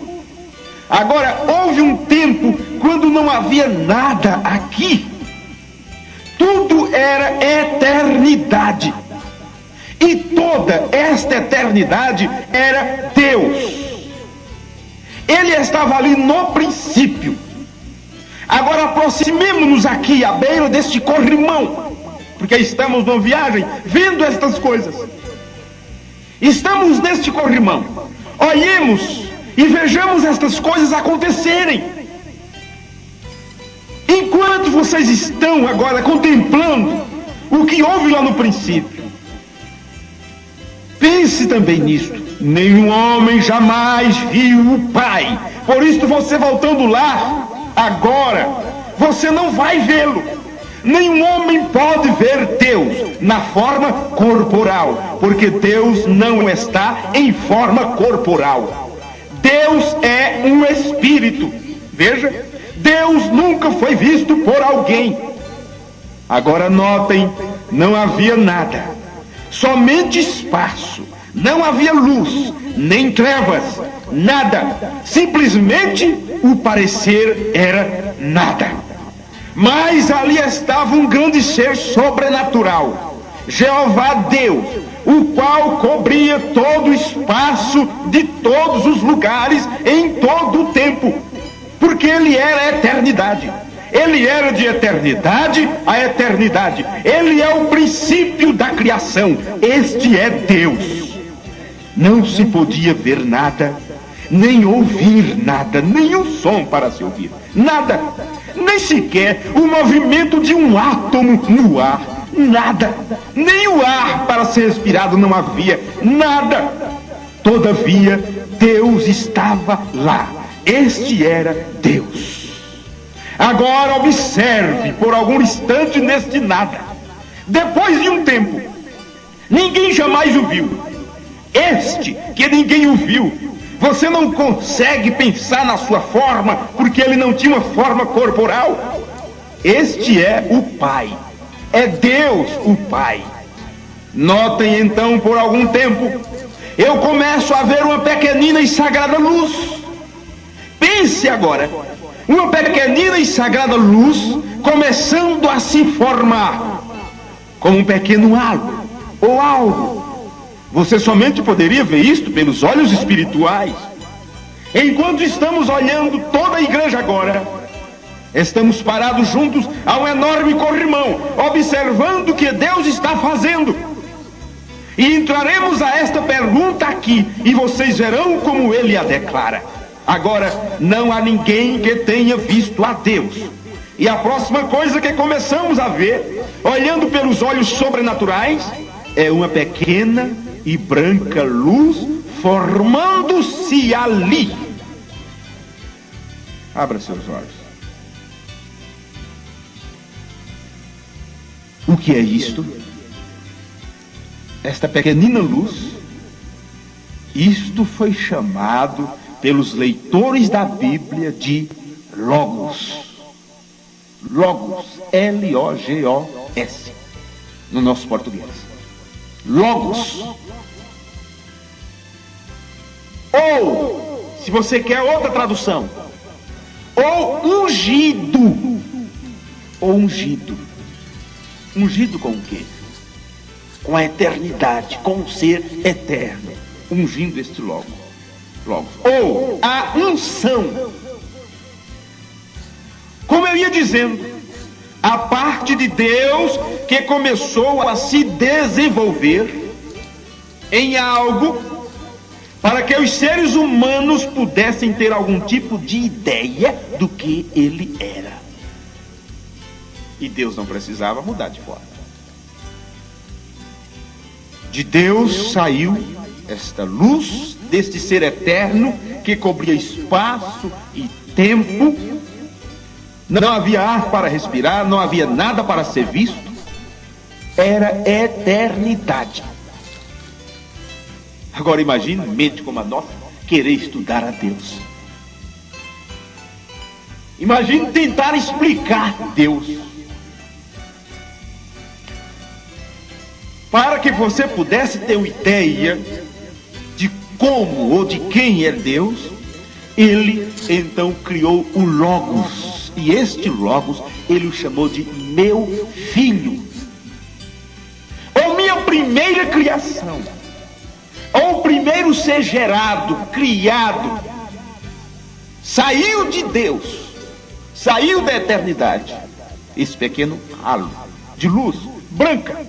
Agora, houve um tempo quando não havia nada aqui. Tudo era eternidade. E toda esta eternidade era Deus. Ele estava ali no princípio. Agora aproximemo-nos aqui à beira deste corrimão, porque estamos numa viagem vendo estas coisas. Estamos neste corrimão. Olhemos e vejamos estas coisas acontecerem. Enquanto vocês estão agora contemplando o que houve lá no princípio, pense também nisto: nenhum homem jamais viu o Pai. Por isso, você voltando lá agora, você não vai vê-lo. Nenhum homem pode ver Deus na forma corporal, porque Deus não está em forma corporal. Deus é um espírito. Veja, Deus nunca foi visto por alguém. Agora notem, não havia nada, somente espaço. Não havia luz, nem trevas, nada. Simplesmente o parecer era nada. Mas ali estava um grande ser sobrenatural, Jeová Deus, o qual cobria todo o espaço de todos os lugares, em todo o tempo, porque ele era a eternidade. Ele era de eternidade a eternidade. Ele é o princípio da criação. Este é Deus. Não se podia ver nada, nem ouvir nada, nenhum som para se ouvir, nada, nem sequer o movimento de um átomo no ar, nada, nem o ar para ser respirado não havia, nada. Todavia, Deus estava lá. Este era Deus. Agora observe por algum instante neste nada. Depois de um tempo, ninguém jamais o viu. Este que ninguém o viu, você não consegue pensar na sua forma, porque ele não tinha uma forma corporal. Este é o Pai, é Deus o Pai. Notem então, por algum tempo, eu começo a ver uma pequenina e sagrada luz, Pense agora, uma pequenina e sagrada luz começando a se formar como um pequeno halo ou algo. Você somente poderia ver isto pelos olhos espirituais. Enquanto estamos olhando toda a igreja agora, estamos parados juntos a um enorme corrimão, observando o que Deus está fazendo. E entraremos a esta pergunta aqui, e vocês verão como ele a declara. Agora, não há ninguém que tenha visto a Deus. E a próxima coisa que começamos a ver, olhando pelos olhos sobrenaturais, é uma pequena e branca luz formando-se ali. Abra seus olhos. O que é isto? Esta pequenina luz, isto foi chamado pelos leitores da Bíblia de Logos. Logos, L-O-G-O-S, no nosso português. Logos. Ou, se você quer outra tradução, ou ungido. Ou ungido. Ungido com o quê? Com a eternidade, com o ser eterno. Ungindo este Logos. Ou a unção. Como eu ia dizendo, a parte de Deus que começou a se desenvolver em algo para que os seres humanos pudessem ter algum tipo de ideia do que ele era. E Deus não precisava mudar de forma. De Deus saiu esta luz deste ser eterno que cobria espaço e tempo. Não havia ar para respirar, não havia nada para ser visto. Era eternidade. Agora imagine mente como a nossa querer estudar a Deus. Imagine tentar explicar Deus. Para que você pudesse ter uma ideia de como ou de quem é Deus, ele então criou o Logos. E este Logos, ele o chamou de meu filho. Ou minha primeira criação. Ou o primeiro ser gerado, criado. Saiu de Deus. Saiu da eternidade. Esse pequeno halo de luz branca.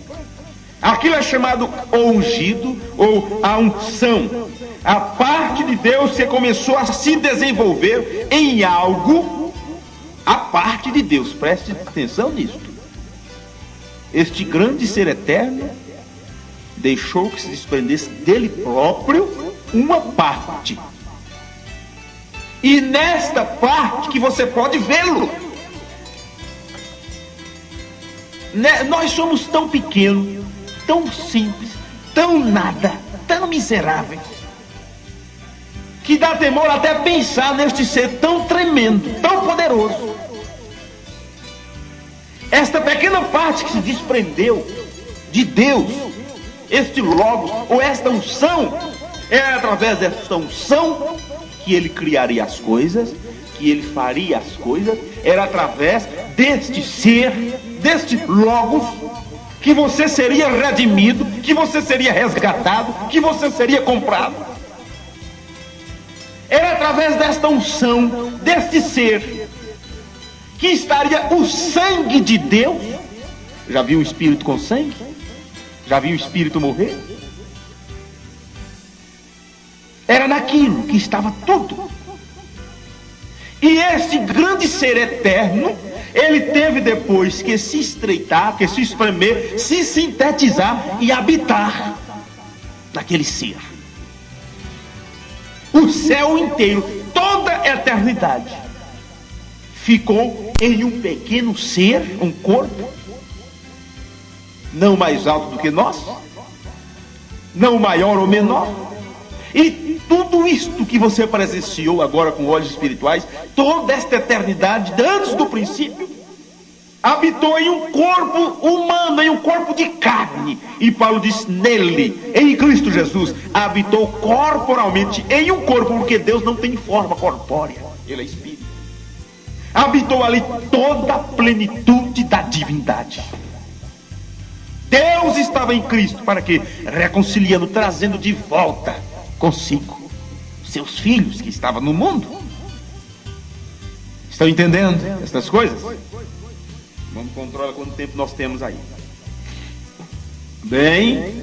Aquilo é chamado ungido ou a unção. A parte de Deus que começou a se desenvolver em algo. A parte de Deus, preste atenção nisso. Este grande ser eterno deixou que se desprendesse dele próprio uma parte. E nesta parte que você pode vê-lo. Nós somos tão pequenos, tão simples, tão nada, tão miseráveis, que dá temor até pensar neste ser tão tremendo, tão poderoso. Esta pequena parte que se desprendeu de Deus, este Logos, ou esta unção, é através desta unção que ele criaria as coisas, que ele faria as coisas, era através deste ser, deste Logos, que você seria redimido, que você seria resgatado, que você seria comprado. Era através desta unção, deste ser, que estaria o sangue de Deus. Já viu um espírito com sangue? Já viu um espírito morrer? Era naquilo que estava tudo. E esse grande ser eterno, ele teve depois que se estreitar, que se espremer, se sintetizar e habitar naquele ser. O céu inteiro, toda a eternidade, ficou em um pequeno ser, um corpo, não mais alto do que nós, não maior ou menor. E tudo isto que você presenciou agora com olhos espirituais, toda esta eternidade, antes do princípio, habitou em um corpo humano, em um corpo de carne. E Paulo diz, nele, em Cristo Jesus, habitou corporalmente em um corpo, porque Deus não tem forma corpórea. ele é Espírito. Habitou ali toda a plenitude da divindade. Deus estava em Cristo, para quê? Reconciliando, trazendo de volta consigo seus filhos que estavam no mundo. Estão entendendo essas coisas? Vamos controlar quanto tempo nós temos aí. Bem,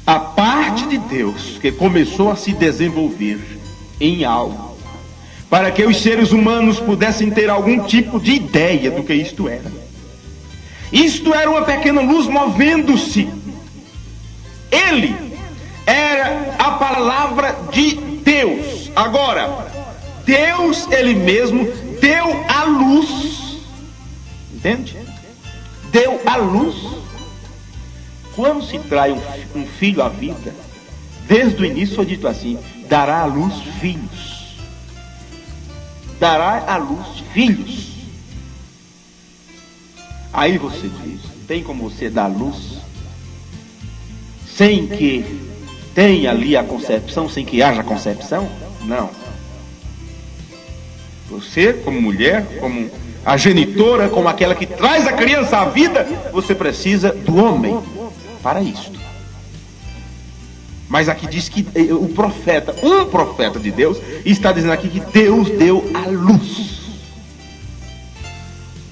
a parte de Deus que começou a se desenvolver em algo, para que os seres humanos pudessem ter algum tipo de ideia do que isto era. Isto era uma pequena luz movendo-se. Ele era a palavra de Deus. Agora, Deus, Ele mesmo, deu a luz. Entende? Deu a luz. Quando se trai um filho à vida, desde o início foi dito assim: dará à luz filhos. Dará à luz filhos. Aí você diz: tem como você dar luz sem que tenha ali a concepção, sem que haja concepção? Não. Você, como mulher, como a genitora, como aquela que traz a criança à vida, você precisa do homem para isto. Mas aqui diz que o profeta, um profeta de Deus, está dizendo aqui que Deus deu a luz.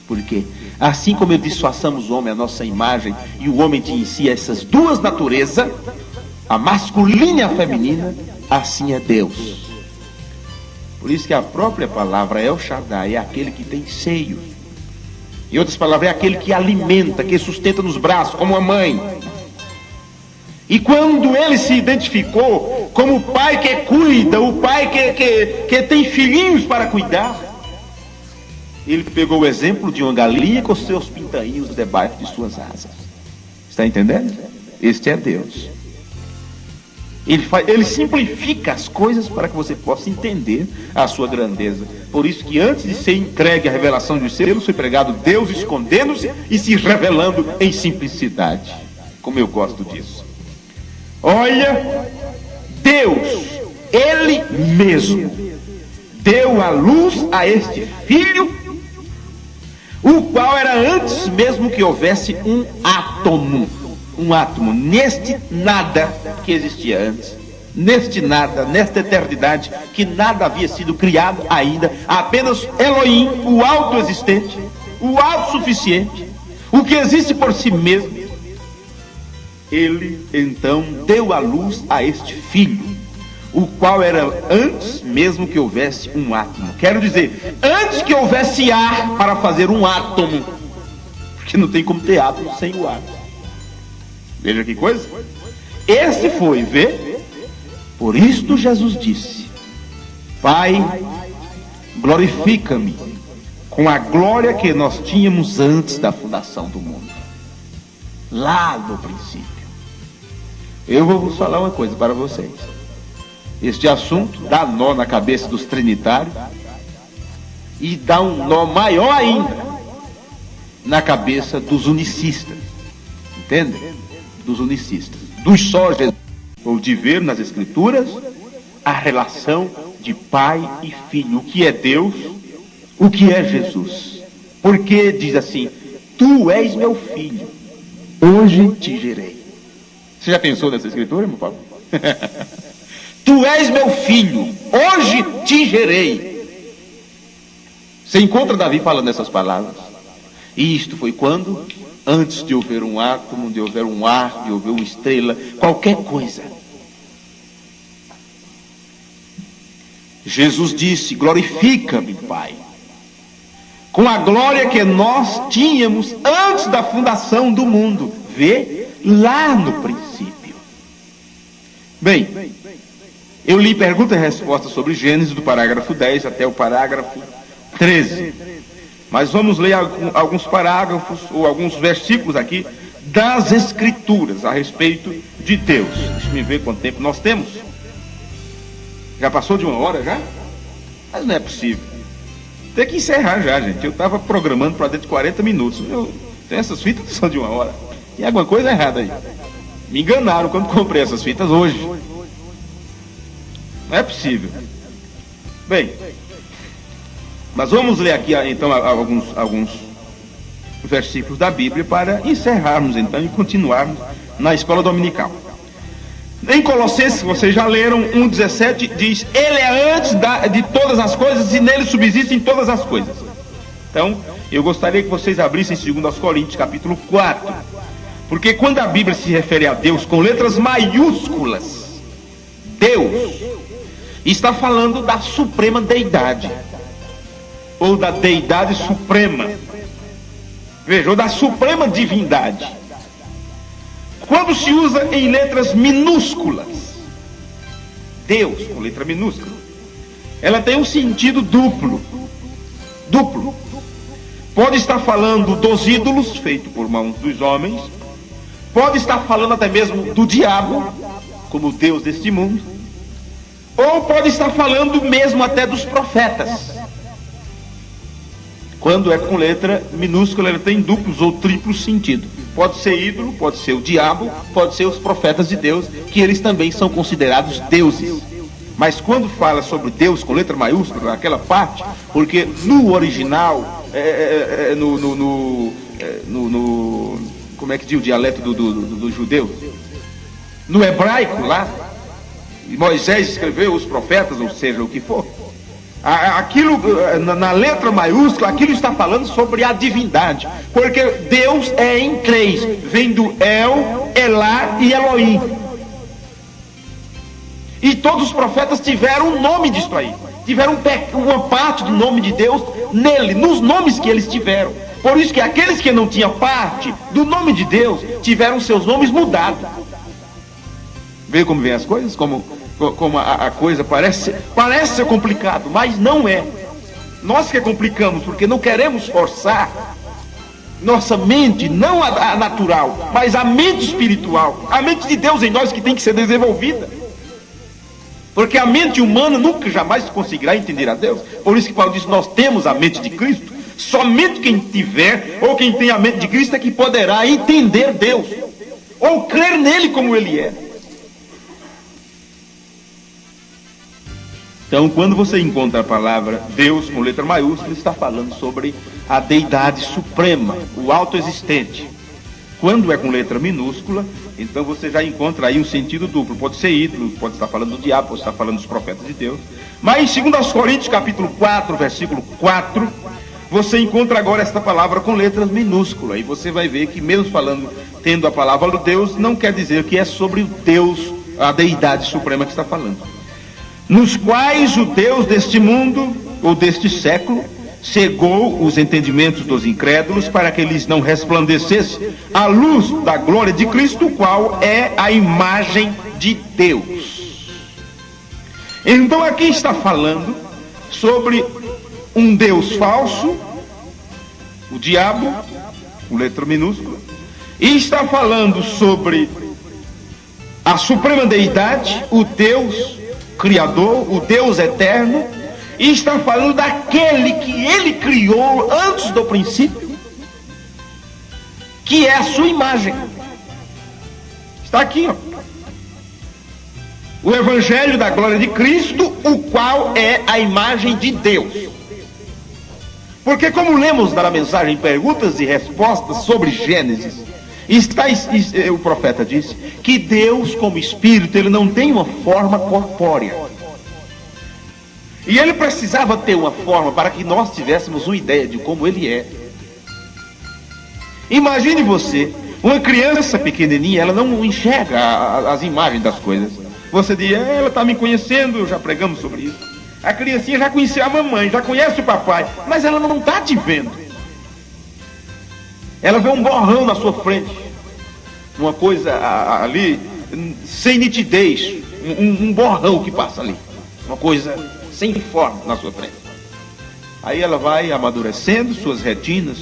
Por quê? Assim como disfarçamos o homem à nossa imagem, e o homem tinha em si essas duas naturezas, a masculina e a feminina, assim é Deus. Por isso que a própria palavra El Shaddai é aquele que tem seio. Em outras palavras, é aquele que alimenta, que sustenta nos braços, como a mãe. E quando ele se identificou como o pai que cuida, o pai que tem filhinhos para cuidar, ele pegou o exemplo de uma galinha com seus pintainhos debaixo de suas asas. Está entendendo? Este é Deus. Ele simplifica as coisas para que você possa entender a sua grandeza. Por isso que antes de ser entregue a revelação dos selos, foi pregado Deus escondendo-se e se revelando em simplicidade. Como eu gosto disso. Olha, Deus, Ele mesmo, deu a luz a este filho, o qual era antes mesmo que houvesse um átomo. Um átomo, neste nada que existia antes, neste nada, nesta eternidade, que nada havia sido criado ainda, apenas Elohim, o autoexistente, o autossuficiente, o que existe por si mesmo. Ele então deu a luz a este filho, o qual era antes mesmo que houvesse um átomo. Quero dizer, antes que houvesse ar para fazer um átomo, porque não tem como ter átomo sem o ar. Veja que coisa. Esse foi, vê? Por isto Jesus disse: Pai, glorifica-me com a glória que nós tínhamos antes da fundação do mundo. Lá no princípio. Eu vou vos falar uma coisa para vocês. Este assunto dá nó na cabeça dos trinitários e dá um nó maior ainda na cabeça dos unicistas. Entende? Dos unicistas, dos só Jesus, ou de ver nas Escrituras a relação de pai e filho, o que é Deus, o que é Jesus. Porque diz assim: tu és meu filho, hoje te gerei. Você já pensou nessa Escritura, meu Paulo? Tu és meu filho, hoje te gerei. Você encontra Davi falando essas palavras. E isto foi quando? Antes de houver um átomo, de houver um ar, de houver uma estrela, qualquer coisa. Jesus disse: glorifica-me, Pai, com a glória que nós tínhamos antes da fundação do mundo. Vê, lá no princípio. Bem, eu li pergunta e resposta sobre Gênesis, do parágrafo 10 até o parágrafo 13. Mas vamos ler alguns parágrafos ou alguns versículos aqui das Escrituras a respeito de Deus. Deixa eu ver quanto tempo nós temos. Já passou de 1 hora já? Mas não é possível. Tem que encerrar já, gente. Eu estava programando para dentro de 40 minutos. Eu tenho essas fitas que são de 1 hora. Tem alguma coisa errada aí. Me enganaram quando comprei essas fitas hoje. Não é possível. Bem, mas vamos ler aqui então alguns versículos da Bíblia para encerrarmos então e continuarmos na escola dominical. Em Colossenses, vocês já leram, 1,17 diz: Ele é antes de todas as coisas e nele subsistem todas as coisas. Então, eu gostaria que vocês abrissem 2 Coríntios capítulo 4, porque quando a Bíblia se refere a Deus com letras maiúsculas, Deus está falando da suprema deidade, ou da deidade suprema, veja, ou da suprema divindade. Quando se usa em letras minúsculas, Deus com letra minúscula, ela tem um sentido duplo. Pode estar falando dos ídolos feitos por mãos dos homens, pode estar falando até mesmo do diabo como Deus deste mundo, ou pode estar falando mesmo até dos profetas. Quando é com letra minúscula, ela tem duplos ou triplos sentido. Pode ser ídolo, pode ser o diabo, pode ser os profetas de Deus, que eles também são considerados deuses. Mas quando fala sobre Deus com letra maiúscula, naquela parte, porque no original, como é que diz o dialeto do judeu? No hebraico lá, Moisés escreveu os profetas, ou seja, o que for. Aquilo, na letra maiúscula, aquilo está falando sobre a divindade, porque Deus é em três, vem do El, Elá e Elohim. E todos os profetas tiveram um nome disso aí, tiveram uma parte do nome de Deus nele, nos nomes que eles tiveram. Por isso que aqueles que não tinham parte do nome de Deus tiveram seus nomes mudados. Vê como vem as coisas? Como a coisa parece ser complicado, mas não é. Nós que complicamos, porque não queremos forçar nossa mente, não a natural, mas a mente espiritual, a mente de Deus em nós que tem que ser desenvolvida. Porque a mente humana nunca, jamais conseguirá entender a Deus. Por isso que Paulo diz: nós temos a mente de Cristo. Somente quem tiver, ou quem tem a mente de Cristo, é que poderá entender Deus, ou crer nele como ele é. Então, quando você encontra a palavra Deus com letra maiúscula, está falando sobre a deidade suprema, o autoexistente. Quando é com letra minúscula, então você já encontra aí um sentido duplo. Pode ser ídolo, pode estar falando do diabo, pode estar falando dos profetas de Deus. Mas em 2 Coríntios capítulo 4, versículo 4, você encontra agora esta palavra com letras minúsculas. E você vai ver que mesmo falando, tendo a palavra do Deus, não quer dizer que é sobre o Deus, a deidade suprema que está falando. Nos quais o Deus deste mundo, ou deste século, cegou os entendimentos dos incrédulos, para que lhes não resplandecesse a luz da glória de Cristo, o qual é a imagem de Deus. Então aqui está falando sobre um Deus falso, o diabo, com letra minúscula, e está falando sobre a suprema deidade, o Deus Criador, o Deus eterno, e está falando daquele que ele criou antes do princípio, que é a sua imagem. Está aqui, ó. O Evangelho da glória de Cristo, o qual é a imagem de Deus. Porque como lemos na mensagem perguntas e respostas sobre Gênesis, o profeta disse que Deus, como Espírito, ele não tem uma forma corpórea. E ele precisava ter uma forma para que nós tivéssemos uma ideia de como ele é. Imagine você, uma criança pequenininha, ela não enxerga as imagens das coisas. Você diz: ela está me conhecendo, já pregamos sobre isso. A criancinha já conhecia a mamãe, já conhece o papai, mas ela não está te vendo. Ela vê um borrão na sua frente, uma coisa ali sem nitidez, um borrão que passa ali, uma coisa sem forma na sua frente. Aí ela vai amadurecendo, suas retinas,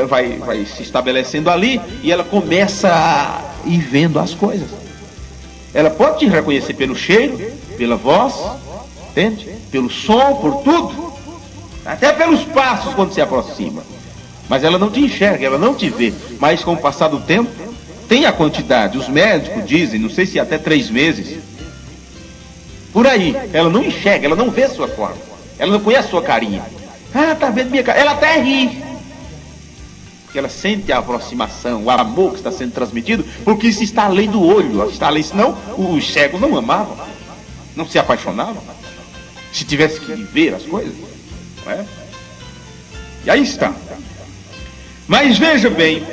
vai se estabelecendo ali, e ela começa a ir vendo as coisas. Ela pode te reconhecer pelo cheiro, pela voz, entende? Pelo som, por tudo, até pelos passos quando se aproxima. Mas ela não te enxerga, ela não te vê. Mas com o passar do tempo, tem a quantidade. Os médicos dizem, não sei se até 3 meses, Por aí, ela não enxerga, ela não vê a sua forma, ela não conhece a sua carinha. Ah, tá vendo minha cara? Ela até ri, porque ela sente a aproximação, o amor que está sendo transmitido, porque isso está além do olho, está além, senão os cegos não amavam, não se apaixonavam, se tivesse que ver as coisas, não é? E aí está. Mas veja bem,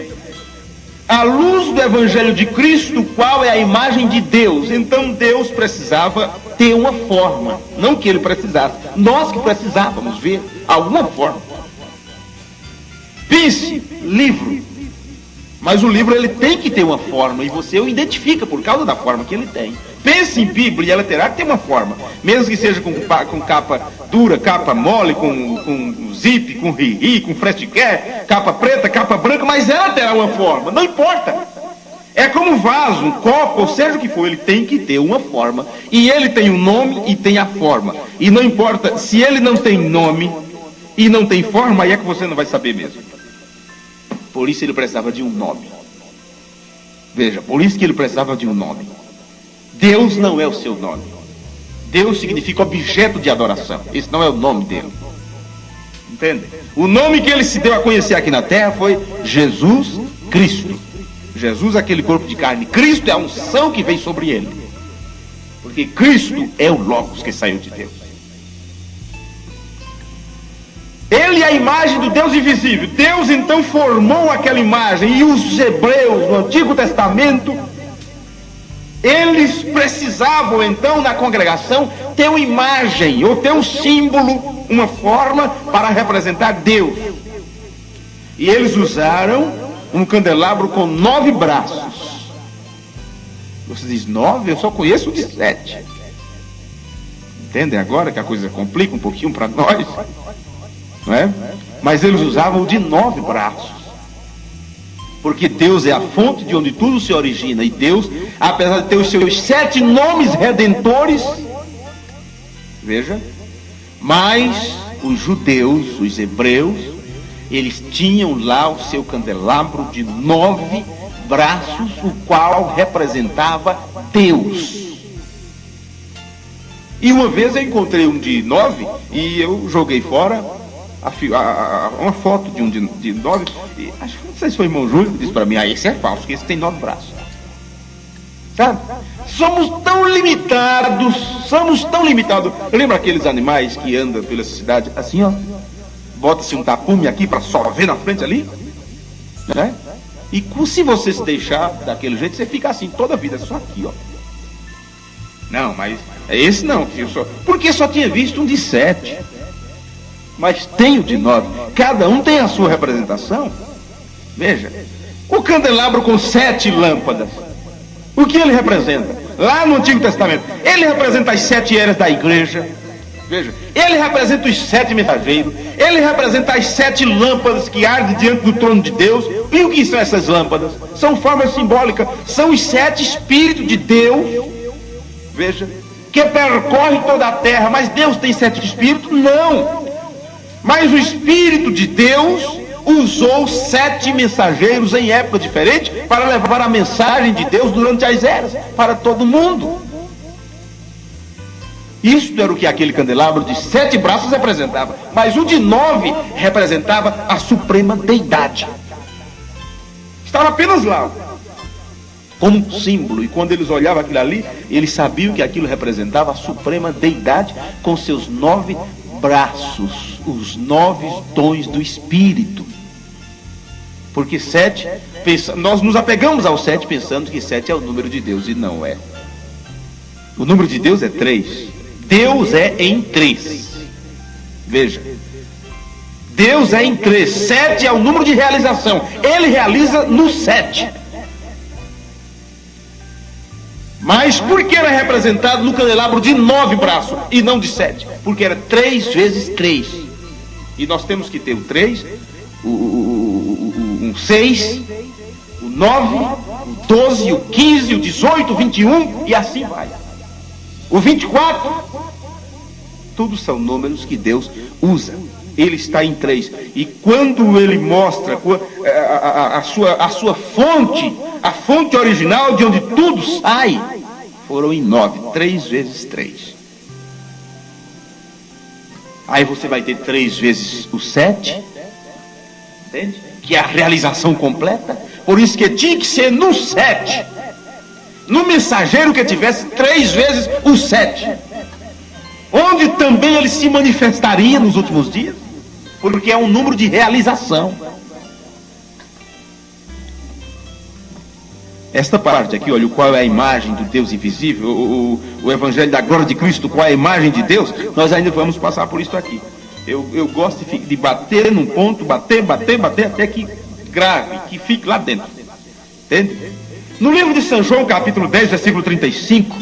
à luz do Evangelho de Cristo, qual é a imagem de Deus? Então Deus precisava ter uma forma, não que ele precisasse, nós que precisávamos ver alguma forma. Pense, livro, mas o livro ele tem que ter uma forma, e você o identifica por causa da forma que ele tem. Pense em Bíblia, ela terá que ter uma forma, mesmo que seja com capa dura, capa mole, com zip, com ri-ri, com fresquier, capa preta, capa branca, mas ela terá uma forma, não importa. É como um vaso, um copo, ou seja o que for, ele tem que ter uma forma, e ele tem um nome e tem a forma, e não importa, se ele não tem nome e não tem forma, aí é que você não vai saber mesmo. Por isso ele precisava de um nome. Veja, por isso que ele precisava de um nome. Deus não é o seu nome. Deus significa objeto de adoração. Esse não é o nome dele. Entende? O nome que ele se deu a conhecer aqui na terra foi Jesus Cristo. Jesus é aquele corpo de carne. Cristo é a unção que vem sobre ele. Porque Cristo é o Logos que saiu de Deus. Ele é a imagem do Deus invisível. Deus então formou aquela imagem. E os hebreus no Antigo Testamento, eles precisavam então na congregação ter uma imagem, ou ter um símbolo, uma forma para representar Deus. E eles usaram um candelabro com 9 braços. Você diz 9? Eu só conheço de 7. Entendem agora que a coisa complica um pouquinho para nós? Não é? Mas eles usavam de 9 braços, porque Deus é a fonte de onde tudo se origina, e Deus, apesar de ter os seus 7 nomes redentores, veja, mas os judeus, os hebreus, eles tinham lá o seu candelabro de 9 braços, o qual representava Deus. E uma vez eu encontrei um de 9 e eu joguei fora uma foto de um de 9, e acho que não sei se foi o irmão Júlio que disse para mim, esse é falso, que esse tem 9 braços. Sabe? Somos tão limitados. Lembra aqueles animais que andam pela cidade assim, ó? Bota-se um tapume aqui para só ver na frente ali, né? E se você se deixar daquele jeito, você fica assim toda a vida, só aqui, ó. Não, mas esse não, porque só tinha visto um de 7. Mas tem o de 9. Cada um tem a sua representação. Veja, o candelabro com 7 lâmpadas, o que ele representa? Lá no Antigo Testamento, ele representa as 7 eras da igreja. Veja, ele representa os 7 mensageiros. Ele representa as 7 lâmpadas que ardem diante do trono de Deus. E o que são essas lâmpadas? São formas simbólicas. São os 7 Espíritos de Deus. Veja, que percorre toda a terra. Mas Deus tem 7 Espíritos? Não. Mas o Espírito de Deus usou 7 mensageiros em época diferente para levar a mensagem de Deus durante as eras para todo mundo. Isso era o que aquele candelabro de 7 braços representava. Mas o de 9 representava a suprema deidade. Estava apenas lá como um símbolo, e quando eles olhavam aquilo ali, eles sabiam que aquilo representava a suprema deidade com seus 9 braços, os 9 dons do Espírito. Porque 7, nós nos apegamos ao 7 pensando que 7 é o número de Deus, e não é. O número de Deus é 3. Deus é em 3. Veja, Deus é em 3. 7 é o número de realização. Ele realiza no 7. Mas por que era representado no candelabro de 9 braços e não de 7? Porque era 3 vezes 3. E nós temos que ter o 3, o 6, o 9, o 12, o 15, o 18, o 21 e assim vai. O 24, tudo são números que Deus usa. Ele está em 3. E quando ele mostra a sua fonte, a fonte original de onde tudo sai, foram em 9. 3 vezes 3. Aí você vai ter 3 vezes o 7, entende? Que é a realização completa. Por isso que tinha que ser no 7, no mensageiro que tivesse 3 vezes o 7, onde também ele se manifestaria nos últimos dias, porque é um número de realização. Esta parte aqui, olha, qual é a imagem do Deus invisível, o Evangelho da glória de Cristo, qual é a imagem de Deus, nós ainda vamos passar por isso aqui. Eu gosto de bater num ponto, bater, até que grave, que fique lá dentro. Entende? No livro de São João, capítulo 10, versículo 35.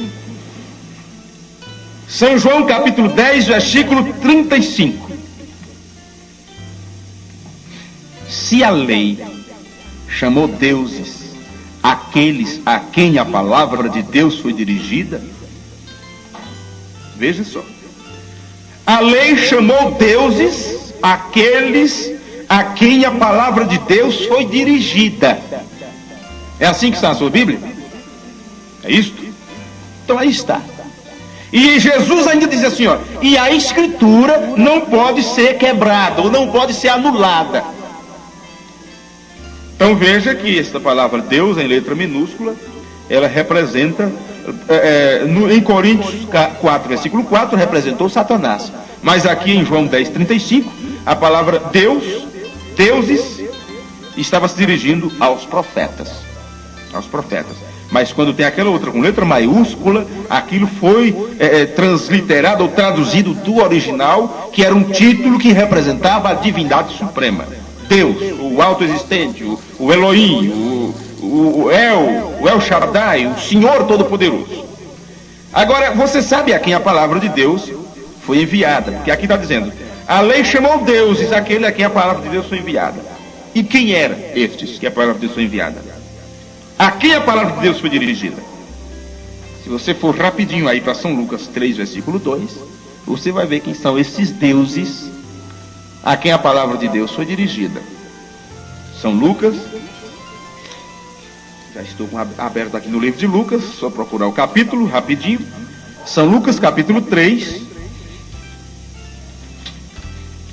São João, capítulo 10, versículo 35. Se a lei chamou deuses aqueles a quem a palavra de Deus foi dirigida, veja só, a lei chamou deuses aqueles a quem a palavra de Deus foi dirigida. É assim que está na sua Bíblia? É isto? Então aí está. E Jesus ainda diz assim, ó, e a escritura não pode ser quebrada, ou não pode ser anulada. Então veja que esta palavra Deus, em letra minúscula, ela representa, em Coríntios 4, versículo 4, representou Satanás. Mas aqui em João 10, 35, a palavra Deus, deuses, estava se dirigindo aos profetas. Aos profetas. Mas quando tem aquela outra com letra maiúscula, aquilo foi transliterado ou traduzido do original, que era um título que representava a divindade suprema. Deus, o autoexistente, o Elohim, o El Shaddai, o Senhor Todo-Poderoso. Agora, você sabe a quem a palavra de Deus foi enviada, porque aqui está dizendo, a lei chamou deuses aquele a quem a palavra de Deus foi enviada. E quem eram estes que a palavra de Deus foi enviada? A quem a palavra de Deus foi dirigida? Se você for rapidinho aí para São Lucas 3, versículo 2, você vai ver quem são esses deuses a quem a palavra de Deus foi dirigida. São Lucas, já estou aberto aqui no livro de Lucas, só procurar o capítulo, rapidinho. São Lucas, capítulo 3,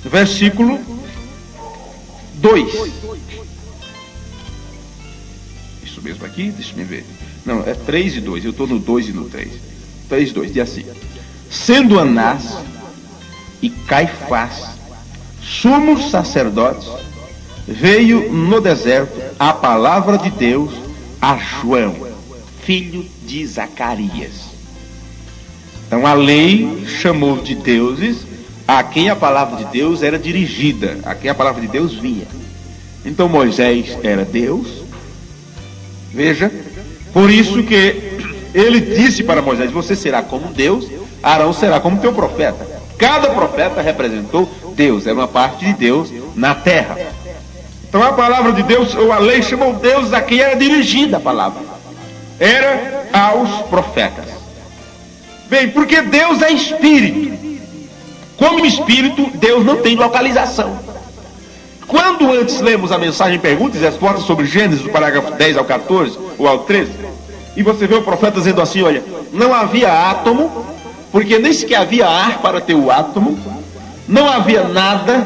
versículo 2. Isso mesmo aqui, deixa eu ver. Não, é 3 e 2, eu estou no 2 e no 3. 3 e 2, diz assim. Sendo Anás e Caifás sumos sacerdotes, veio no deserto a palavra de Deus a João, filho de Zacarias. Então a lei chamou de deuses a quem a palavra de Deus era dirigida, a quem a palavra de Deus vinha. Então Moisés era Deus, veja, por isso que ele disse para Moisés, você será como Deus, Arão será como teu profeta. Cada profeta representou Deus, era uma parte de Deus na terra. Então a palavra de Deus, ou a lei chamou Deus a quem era dirigida a palavra. Era aos profetas. Bem, porque Deus é espírito. Como espírito, Deus não tem localização. Quando antes lemos a mensagem Perguntas e Respostas sobre Gênesis, do parágrafo 10 ao 14, ou ao 13, e você vê o profeta dizendo assim, olha, não havia átomo, porque nem sequer havia ar para ter o átomo, não havia nada,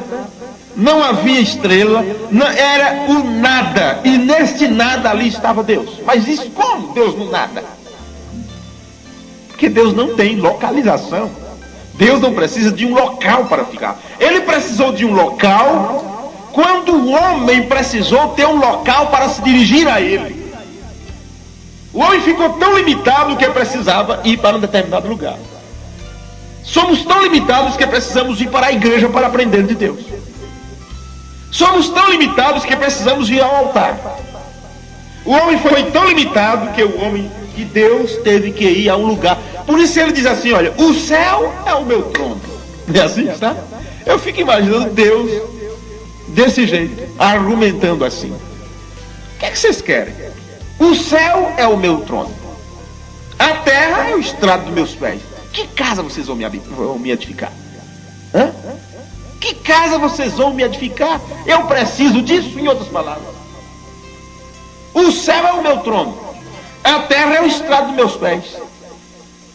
não havia estrela, não, era o nada, e neste nada ali estava Deus. Mas isso como Deus no nada? Porque Deus não tem localização. Deus não precisa de um local para ficar. Ele precisou de um local quando o homem precisou ter um local para se dirigir a ele. O homem ficou tão limitado que precisava ir para um determinado lugar. Somos tão limitados que precisamos ir para a igreja para aprender de Deus. Somos tão limitados que precisamos ir ao altar. O homem foi tão limitado que Deus teve que ir a um lugar. Por isso ele diz assim, olha, o céu é o meu trono. É assim, está? Eu fico imaginando Deus desse jeito, argumentando assim. O que é que vocês querem? O céu é o meu trono. A terra é o estrado dos meus pés. Que casa vocês vão me edificar? Hã? Que casa vocês vão me edificar? Eu preciso disso, em outras palavras. O céu é o meu trono. A terra é o estrado dos meus pés.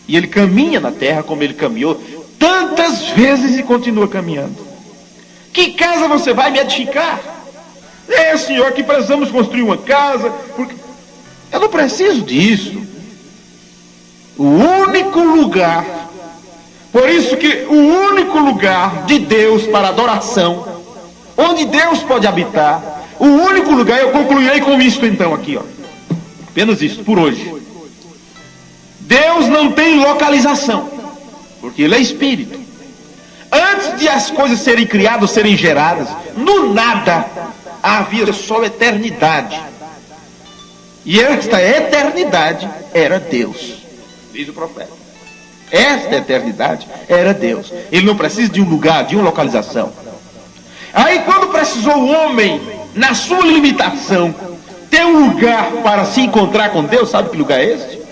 E ele caminha na terra como ele caminhou tantas vezes e continua caminhando. Que casa você vai me edificar? Senhor, que precisamos construir uma casa, porque eu não preciso disso. O único lugar, por isso que o único lugar de Deus para adoração, onde Deus pode habitar, o único lugar, eu concluirei com isto então aqui, ó. Apenas isso, por hoje. Deus não tem localização, porque Ele é Espírito. Antes de as coisas serem criadas, serem geradas, no nada havia só eternidade. E esta eternidade era Deus, diz o profeta. Esta eternidade era Deus. Ele não precisa de um lugar, de uma localização. Aí quando precisou o homem, na sua limitação, ter um lugar para se encontrar com Deus, sabe que lugar é este?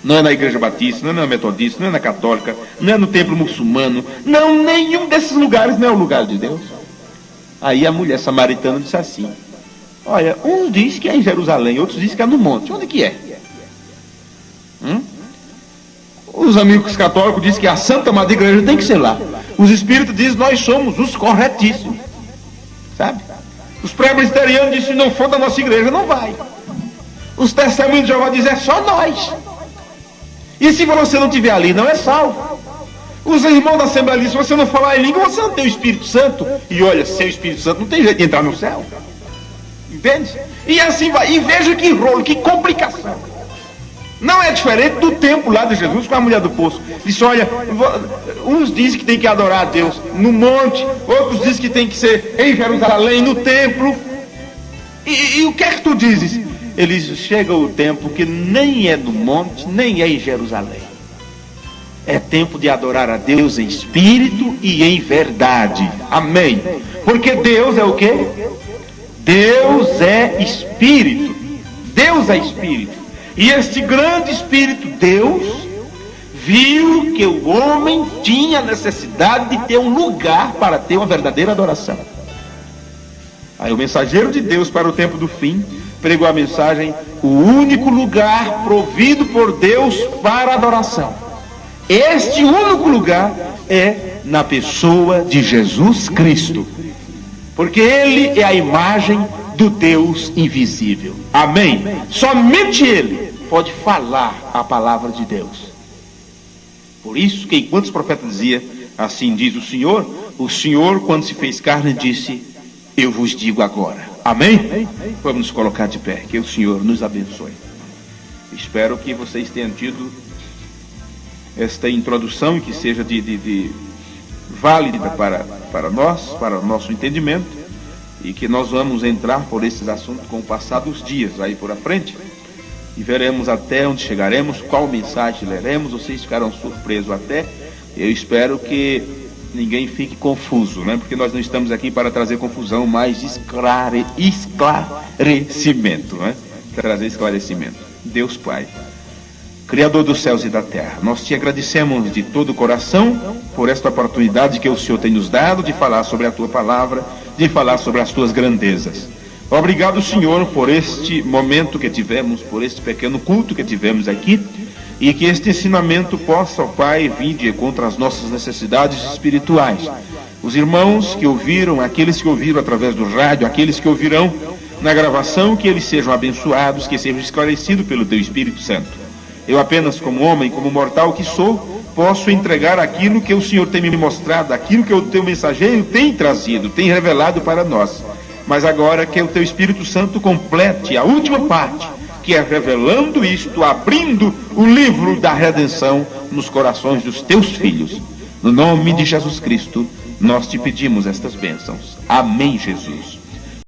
Não é na igreja batista, não é na metodista, não é na católica, não é no templo muçulmano, não, nenhum desses lugares não é o lugar de Deus. Aí a mulher samaritana disse assim: olha, uns diz que é em Jerusalém, outros dizem que é no monte. Onde que é? Os amigos católicos dizem que a Santa Madre Igreja tem que ser lá. Os espíritos dizem que nós somos os corretíssimos, sabe? Os presbiterianos dizem que se não for da nossa igreja não vai. Os testemunhos de Jeová dizem é só nós. E se você não estiver ali, não é salvo. Os irmãos da Assembleia dizem, se você não falar em língua, você não tem o Espírito Santo. E olha, sem o Espírito Santo não tem jeito de entrar no céu. Entende? E assim vai. E veja que rolo, que complicação. Não é diferente do templo lá de Jesus com a mulher do poço. Disse, olha, uns dizem que tem que adorar a Deus no monte, outros dizem que tem que ser em Jerusalém, no templo. E o que é que tu dizes? Ele diz, chega o tempo que nem é no monte, nem é em Jerusalém. É tempo de adorar a Deus em espírito e em verdade. Amém. Porque Deus é o quê? Deus é espírito. Deus é espírito. E este grande espírito, Deus, viu que o homem tinha necessidade de ter um lugar para ter uma verdadeira adoração. Aí o mensageiro de Deus para o tempo do fim pregou a mensagem: o único lugar provido por Deus para adoração. Este único lugar é na pessoa de Jesus Cristo, porque Ele é a imagem do Deus invisível. Amém? Somente Ele pode falar a palavra de Deus. Por isso que enquanto os profetas diziam, assim diz o Senhor quando se fez carne disse, eu vos digo agora. Amém? Vamos nos colocar de pé, que o Senhor nos abençoe. Espero que vocês tenham tido esta introdução, que seja válida para nós, para o nosso entendimento, e que nós vamos entrar por esses assuntos com o passar dos dias aí por a frente, e veremos até onde chegaremos, qual mensagem leremos. Vocês ficarão surpresos até. Eu espero que ninguém fique confuso, né? Porque nós não estamos aqui para trazer confusão, mas esclarecimento, né? Trazer esclarecimento. Deus Pai, Criador dos céus e da terra, nós te agradecemos de todo o coração por esta oportunidade que o Senhor tem nos dado de falar sobre a tua palavra, de falar sobre as tuas grandezas. Obrigado, Senhor, por este momento que tivemos, por este pequeno culto que tivemos aqui, e que este ensinamento possa, ó Pai, vir de contra as nossas necessidades espirituais. Os irmãos que ouviram, aqueles que ouviram através do rádio, aqueles que ouvirão na gravação, que eles sejam abençoados, que sejam esclarecidos pelo teu Espírito Santo. Eu apenas, como homem, como mortal que sou, posso entregar aquilo que o Senhor tem me mostrado, aquilo que o teu mensageiro tem trazido, tem revelado para nós. Mas agora que o teu Espírito Santo complete a última parte, que é revelando isto, abrindo o livro da redenção nos corações dos teus filhos. No nome de Jesus Cristo, nós te pedimos estas bênçãos. Amém, Jesus.